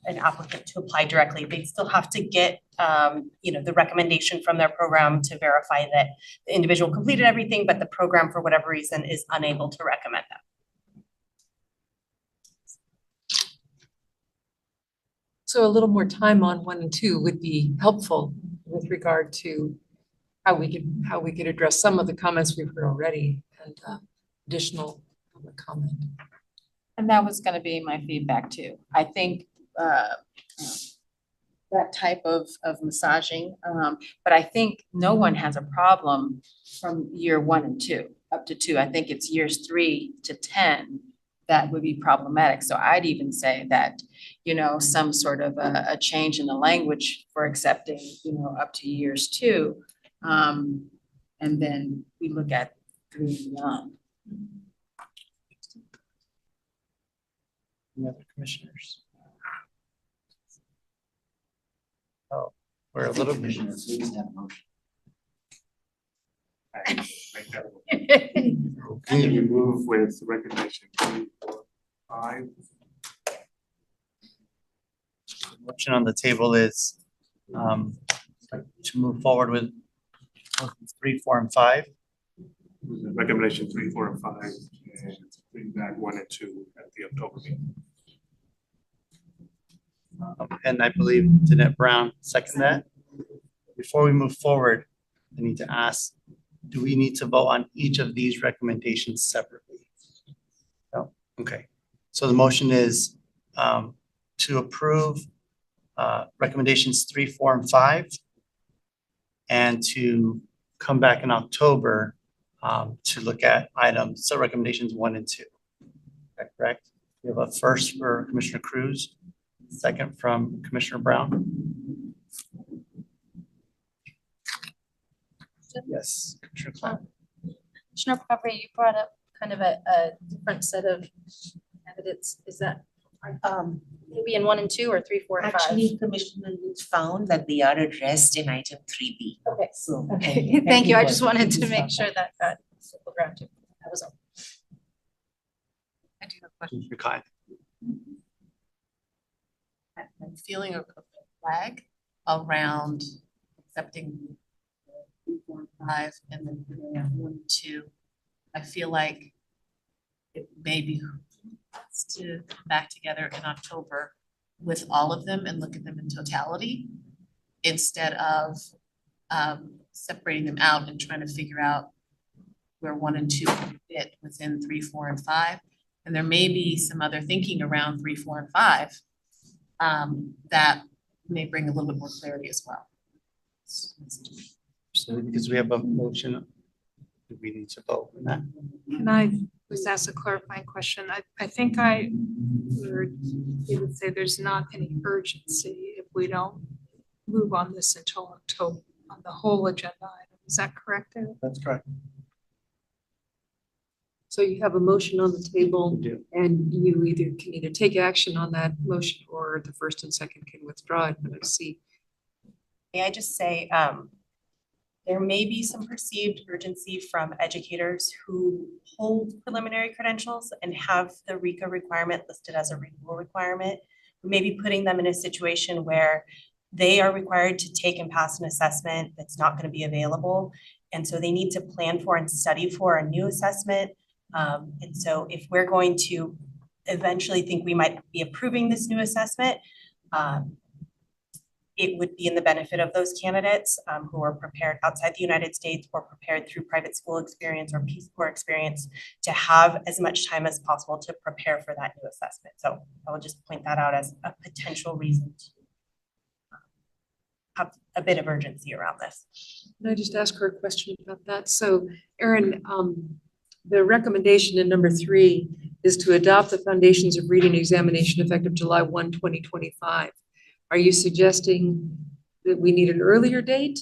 an applicant to apply directly. They still have to get, the recommendation from their program to verify that the individual completed everything, but the program, for whatever reason, is unable to recommend them. So a little more time on 1 and 2 would be helpful with regard to how we could address some of the comments we've heard already and additional public comment. And that was gonna be my feedback too. I think that type of massaging, but I think no one has a problem from year 1 and 2 up to 2. I think it's years 3 to 10 that would be problematic. So I'd even say that, some sort of a change in the language for accepting, up to years 2. And then we look at 3 and beyond. Any other commissioners? Oh, we're a little bit. Commissioners, please have a motion. Can you move with recommendation 3, 4, 5? Motion on the table is to move forward with 3, 4, and 5. Recommendation 3, 4, and 5, and bring back 1 and 2 at the October meeting. And I believe Danette Brown second that. Before we move forward, I need to ask, do we need to vote on each of these recommendations separately? No, okay. So the motion is to approve recommendations 3, 4, and 5, and to come back in October to look at items, so recommendations 1 and 2. Is that correct? We have a first for Commissioner Cruz, second from Commissioner Brown. Yes, Commissioner Clark. Commissioner Puffer, you brought up kind of a different set of candidates. Is that maybe in 1 and 2 or 3, 4, and 5? Actually, Commissioner Lutz found that they are addressed in item 3B. Okay. So. Okay, thank you. I just for wanted to this make one. sure that got simple ground too. That was all. I do have a question. Commissioner Kai. I'm feeling a flag around accepting 3, 4, and 5, and then putting out 1 and 2. I feel like it may be best to come back together in October with all of them and look at them in totality instead of separating them out and trying to figure out where 1 and 2 fit within 3, 4, and 5. And there may be some other thinking around 3, 4, and 5 that may bring a little bit more clarity as well. So because we have a motion, do we need to vote on that? Can I just ask a clarifying question? I think I heard you would say there's not any urgency if we don't move on this until October on the whole agenda item. Is that correct, Ed? That's correct. So you have a motion on the table We do. and you can either take action on that motion or the first and second can withdraw it. But I see. May I just say, there may be some perceived urgency from educators who hold preliminary credentials and have the RICA requirement listed as a renewal requirement. We may be putting them in a situation where they are required to take and pass an assessment that's not going to be available. And so they need to plan for and study for a new assessment. And so if we're going to eventually think we might be approving this new assessment, it would be in the benefit of those candidates who are prepared outside the United States or prepared through private school experience or Peace Corps experience to have as much time as possible to prepare for that new assessment. So I will just point that out as a potential reason to have a bit of urgency around this. Can I just ask her a question about that? So Erin, the recommendation in number 3 is to adopt the foundations of reading examination effective July 1, 2025. Are you suggesting that we need an earlier date?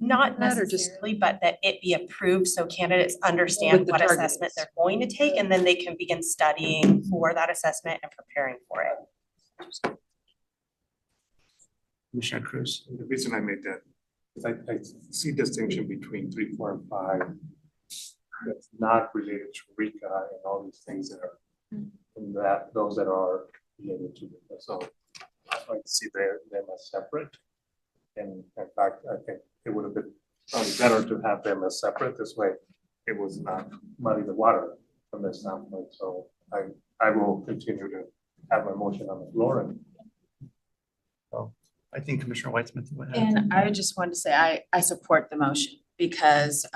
Not That or just- necessarily, but that it be approved so candidates understand What the what target assessment is. they're going to take, and then they can begin studying for that assessment and preparing for it. Commissioner Cruz. The reason I made that is I see distinction between 3, 4, and 5 that's not related to RICA and all these things that are in that, those that are be able to do that. So I like to see them as separate. And in fact, I think it would have been probably better to have them as separate. This way, it was not muddy the water from this standpoint. So I will continue to have my motion on the floor. And I think Commissioner Whitesmith went ahead. And I just wanted to say, I support the motion because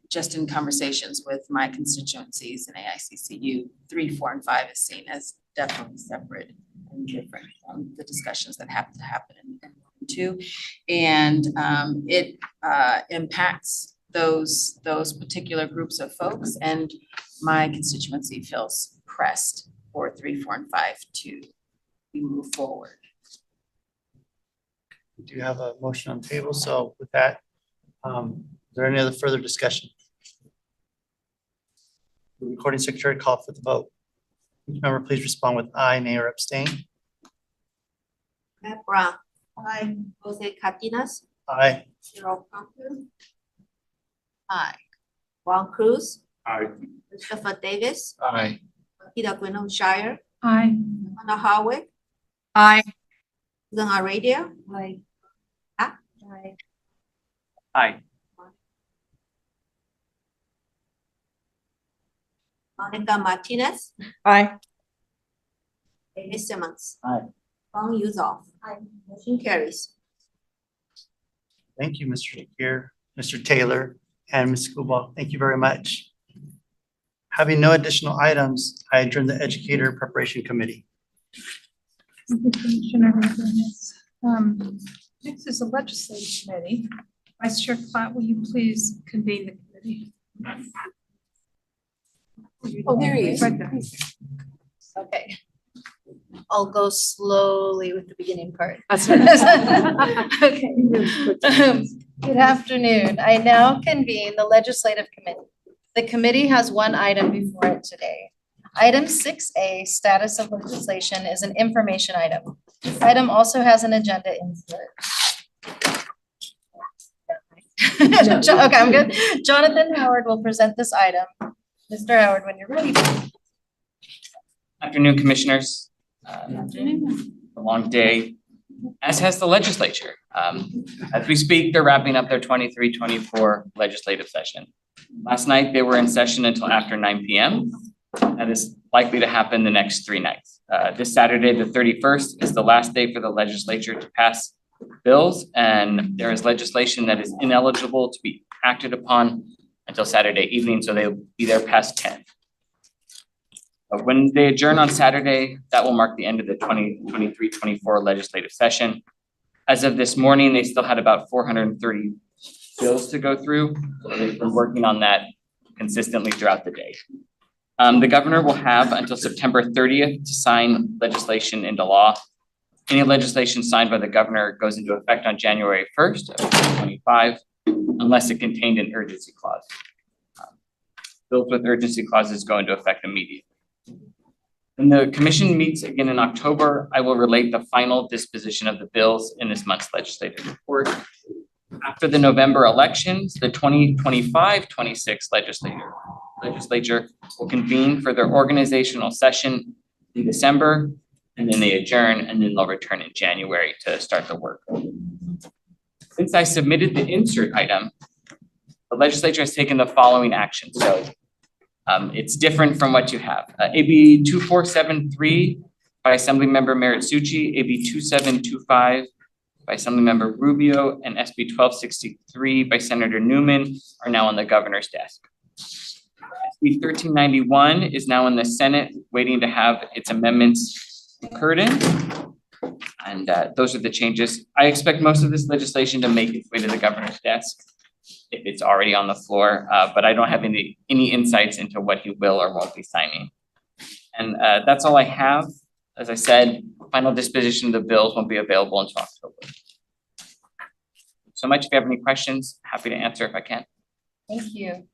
just in conversations with my constituencies in AICCU, 3, 4, and 5 is seen as definitely separate and different from the discussions that have to happen in 1 and 2. And it impacts those particular groups of folks, and my constituency feels pressed for 3, 4, and 5 to move forward. We do have a motion on the table, so with that, is there any other further discussion? The recording secretary call for the vote. Each member please respond with aye, nay, or abstain. Matt Brown. Aye. Jose Cardenas. Aye. Cheryl Parker. Aye. Juan Cruz. I Christopher Davis. Aye. Peter Quinlan Shire. Aye. Anna Howard. Aye. Susan Aradia. Aye. Aye. Aye. Monica Martinez. Aye. David Simmons. Aye. Fong Yuzoff. Aye. Motion carries. Thank you, Mr. Shakir, Mr. Taylor, and Ms. Kubal. Thank you very much. Having no additional items, I adjourn the Educator Preparation Committee. Thank you, Commissioner Rodriguez. Next is the Legislative Committee. Vice Chair Platt, will you please convene the committee? Oh, there he is. Right there. Okay. I'll go slowly with the beginning part. That's right. Okay. Good afternoon. I now convene the Legislative Committee. The committee has one item before it today. Item 6A, status of legislation, is an information item. This item also has an agenda insert. Okay, I'm good. Jonathan Howard will present this item. Mr. Howard, when you're ready. Afternoon, Commissioners. Afternoon. A long day, as has the legislature. As we speak, they're wrapping up their 23-24 legislative session. Last night, they were in session until after 9 p.m. That is likely to happen the next 3 nights. This Saturday, the 31st, is the last day for the legislature to pass bills, and there is legislation that is ineligible to be acted upon until Saturday evening, so they'll be there past 10. When they adjourn on Saturday, that will mark the end of the 2023-24 legislative session. As of this morning, they still had about 430 bills to go through. So they've been working on that consistently throughout the day. The governor will have until September 30th to sign legislation into law. Any legislation signed by the governor goes into effect on January 1st of 2025, unless it contained an urgency clause. Bills with urgency clauses go into effect immediately. When the commission meets again in October, I will relate the final disposition of the bills in this month's legislative report. After the November elections, the 2025-26 legislature will convene for their organizational session in December, and then they adjourn, and then they'll return in January to start the work. Since I submitted the insert item, the legislature has taken the following action. So it's different from what you have. AB 2473 by Assemblymember Meritsuchi, AB 2725 by Assemblymember Rubio, and SB 1263 by Senator Newman are now on the governor's desk. SB 1391 is now in the Senate, waiting to have its amendments concurred in. And those are the changes. I expect most of this legislation to make its way to the governor's desk if it's already on the floor, but I don't have any insights into what he will or won't be signing. And that's all I have. As I said, final disposition of the bills won't be available until October. So much. If you have any questions, happy to answer if I can. Thank you.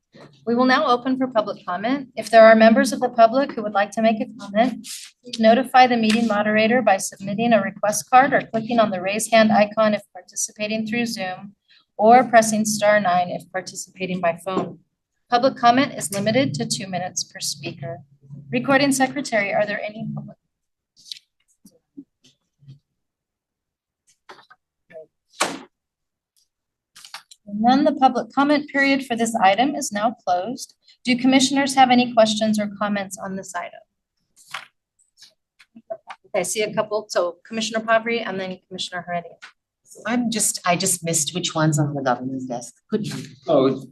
We will now open for public comment. If there are members of the public who would like to make a comment, please notify the meeting moderator by submitting a request card or clicking on the raise hand icon if participating through Zoom, or pressing *9 if participating by phone. Public comment is limited to 2 minutes per speaker. Recording secretary, are there any public? And then the public comment period for this item is now closed. Do commissioners have any questions or comments on this item? Okay, I see a couple. So Commissioner Pavri and then Commissioner Heredia. I just missed which one's on the governor's desk. Could you? Oh,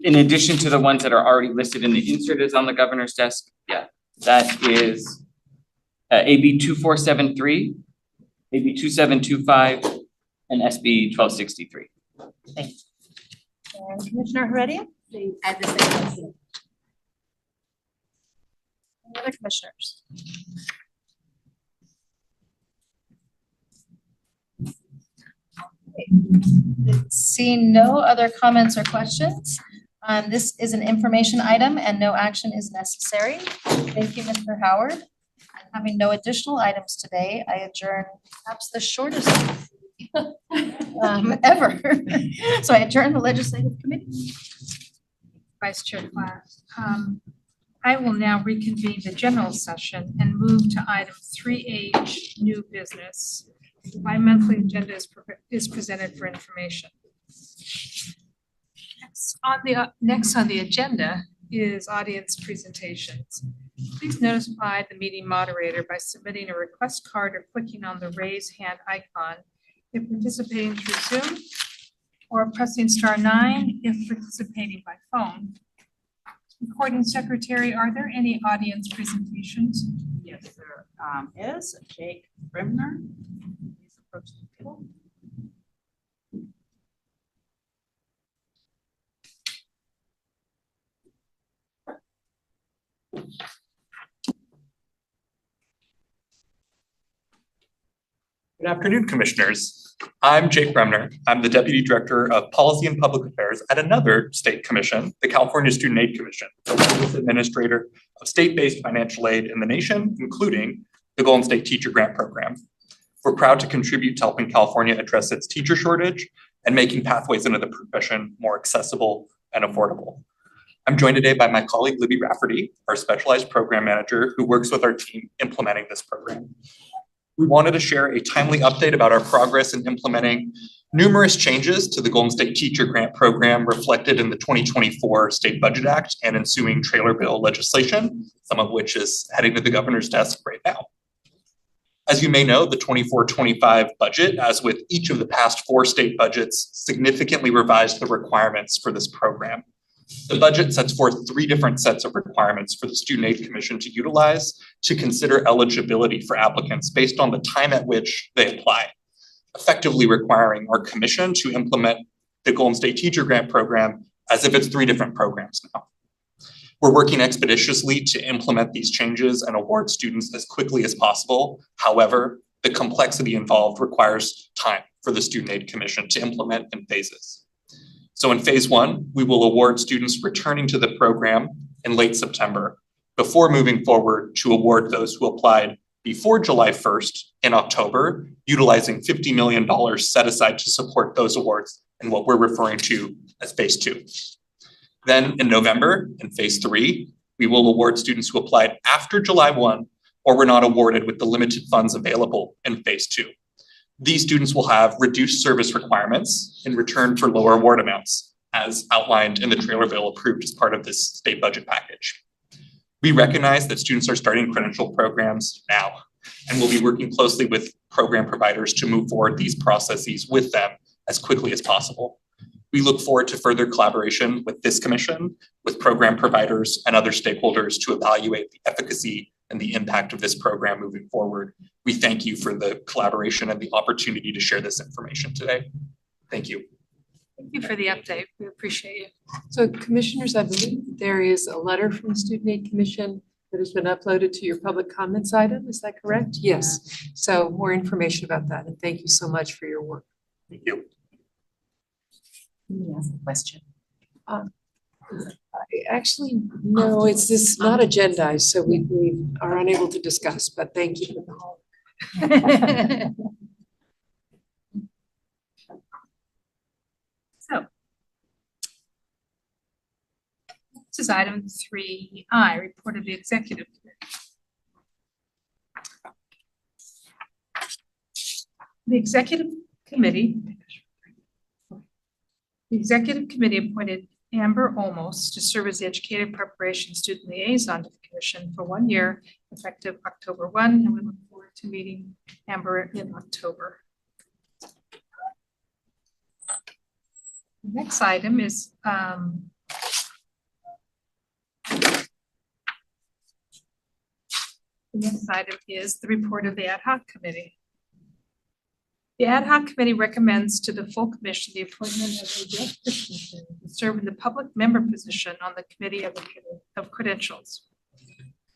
in addition to the ones that are already listed in the insert is on the governor's desk, yeah, that is AB 2473, AB 2725, and SB 1263. Thank you. And Commissioner Heredia? Please add the same. Any other commissioners? Seeing no other comments or questions, this is an information item and no action is necessary. Thank you, Mr. Howard. And having no additional items today, I adjourn perhaps the shortest ever. So I adjourn the legislative committee. Vice Chair Class. I will now reconvene the general session and move to item 3H, new business. The bi-monthly agenda is presented for information. Next on the agenda is audience presentations. Please notify the meeting moderator by submitting a request card or clicking on the raise hand icon if participating through Zoom, or pressing *9 if participating by phone. Recording secretary, are there any audience presentations? Yes, there is Jake Brimner. Please approach the table. Good afternoon, Commissioners. I'm Jake Bremner. I'm the Deputy Director of Policy and Public Affairs at another state commission, the California Student Aid Commission, the largest administrator of state-based financial aid in the nation, including the Golden State Teacher Grant Program. We're proud to contribute to helping California address its teacher shortage and making pathways into the profession more accessible and affordable. I'm joined today by my colleague, Libby Rafferty, our specialized program manager who works with our team implementing this program. We wanted to share a timely update about our progress in implementing numerous changes to the Golden State Teacher Grant Program reflected in the 2024 State Budget Act and ensuing trailer bill legislation, some of which is heading to the governor's desk right now. As you may know, the 24-25 budget, as with each of the past 4 state budgets, significantly revised the requirements for this program. The budget sets forth 3 different sets of requirements for the Student Aid Commission to utilize to consider eligibility for applicants based on the time at which they apply, effectively requiring our commission to implement the Golden State Teacher Grant Program as if it's 3 different programs now. We're working expeditiously to implement these changes and award students as quickly as possible. However, the complexity involved requires time for the Student Aid Commission to implement in phases. So in phase 1, we will award students returning to the program in late September before moving forward to award those who applied before July 1st in October, utilizing $50 million set aside to support those awards in what we're referring to as phase 2. Then in November, in phase 3, we will award students who applied after July 1 or were not awarded with the limited funds available in phase 2. These students will have reduced service requirements in return for lower award amounts, as outlined in the trailer bill approved as part of this state budget package. We recognize that students are starting credential programs now, and we'll be working closely with program providers to move forward these processes with them as quickly as possible. We look forward to further collaboration with this commission, with program providers and other stakeholders to evaluate the efficacy and the impact of this program moving forward. We thank you for the collaboration and the opportunity to share this information today. Thank you. Thank you for the update. We appreciate you. So commissioners, I believe there is a letter from the Student Aid Commission that has been uploaded to your public comments item. Is that correct? Yes. So more information about that. And thank you so much for your work. Thank you. Let me ask a question. Actually, no, it's this not agendized, so we are unable to discuss, but thank you. So this is item 3I, report of the executive committee. The The executive committee appointed Amber Olmos to serve as the educator preparation student liaison to the commission for 1 year, effective October 1, and we look forward to meeting Amber in October. The next item is the report of the ad hoc committee. The ad hoc committee recommends to the full commission the appointment of a Jeff Christensen to serve in the public member position on the committee of credentials.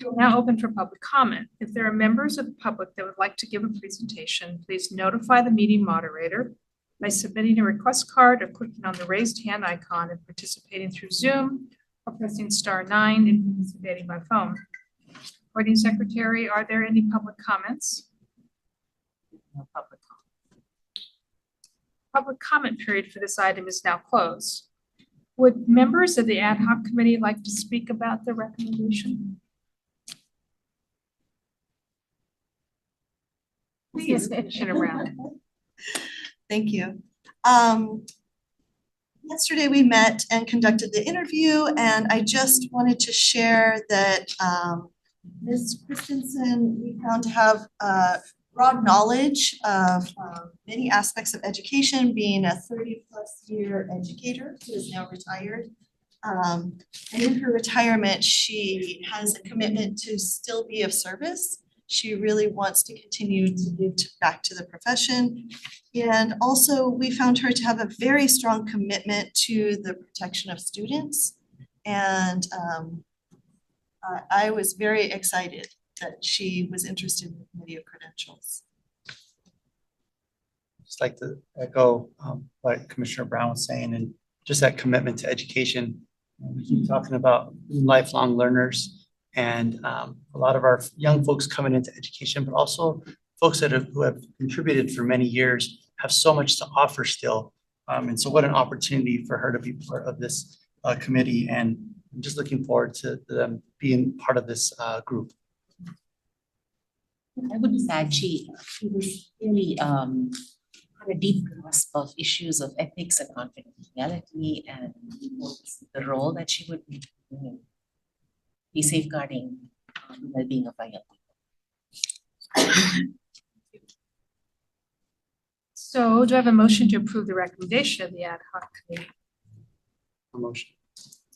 We will now open for public comment. If there are members of the public that would like to give a presentation, please notify the meeting moderator by submitting a request card or clicking on the raised hand icon and participating through Zoom, or pressing *9 and participating by phone. Recording secretary, are there any public comments? No public comment. Public comment period for this item is now closed. Would members of the ad hoc committee like to speak about the recommendation? Please, Commissioner Brown. Thank you. Yesterday we met and conducted the interview, and I just wanted to share that Ms. Christensen, we found to have broad knowledge of many aspects of education, being a 30+ year educator who is now retired. And in her retirement, she has a commitment to still be of service. She really wants to continue to give back to the profession. And also we found her to have a very strong commitment to the protection of students. And I was very excited that she was interested in the Committee of Credentials. Just like to echo what Commissioner Brown was saying, and just that commitment to education. We keep talking about lifelong learners, and a lot of our young folks coming into education, but also folks who have contributed for many years have so much to offer still. And so what an opportunity for her to be part of this committee, and I'm just looking forward to them being part of this group. I would just add, she was really had a deep grasp of issues of ethics and confidentiality, and the role that she would be doing, be safeguarding the well-being of our young people. So do I have a motion to approve the recommendation of the ad hoc committee? A motion.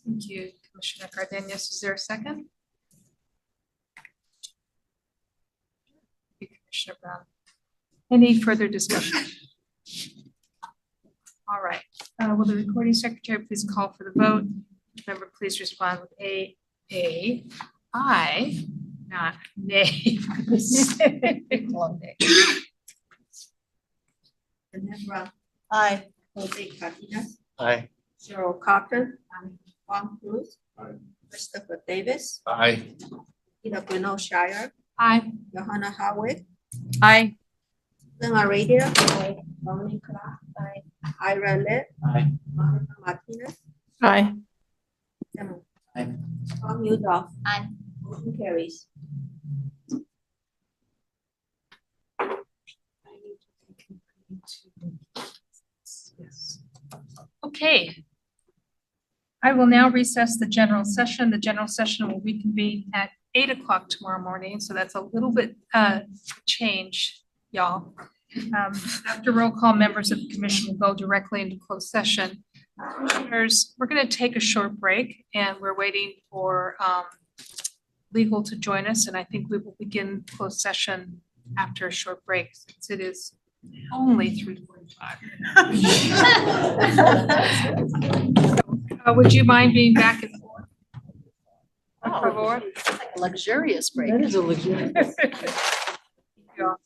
Thank you, Commissioner Cardenas. Is there a second? Thank you, Commissioner Brown. Any further discussion? All right. Will the recording secretary please call for the vote? Member, please respond with aye, not nay. Long day. Brown. Aye. Jose Cardenas. Aye. Cheryl Cochran. Juan Cruz. Aye. Christopher Davis. Aye. Ina Gwinnell Shire. Aye. Johanna Howard. Aye. Lima Radio. Dominic Clark. Aye. Ira Lit. Aye. Monica Martinez. Aye. Aye. Tom Udoff. Aye. Motion carries. Yes. Okay. I will now recess the general session. The general session will reconvene at 8 o'clock tomorrow morning, so that's a little bit change, y'all. After roll call, members of the commission will go directly into closed session. Commissioners, we're going to take a short break, and we're waiting for legal to join us, and I think we will begin closed session after a short break, since it is only 3:45. Would you mind being back and forth? Por favor. Luxurious break. That is a luxurious. Yeah.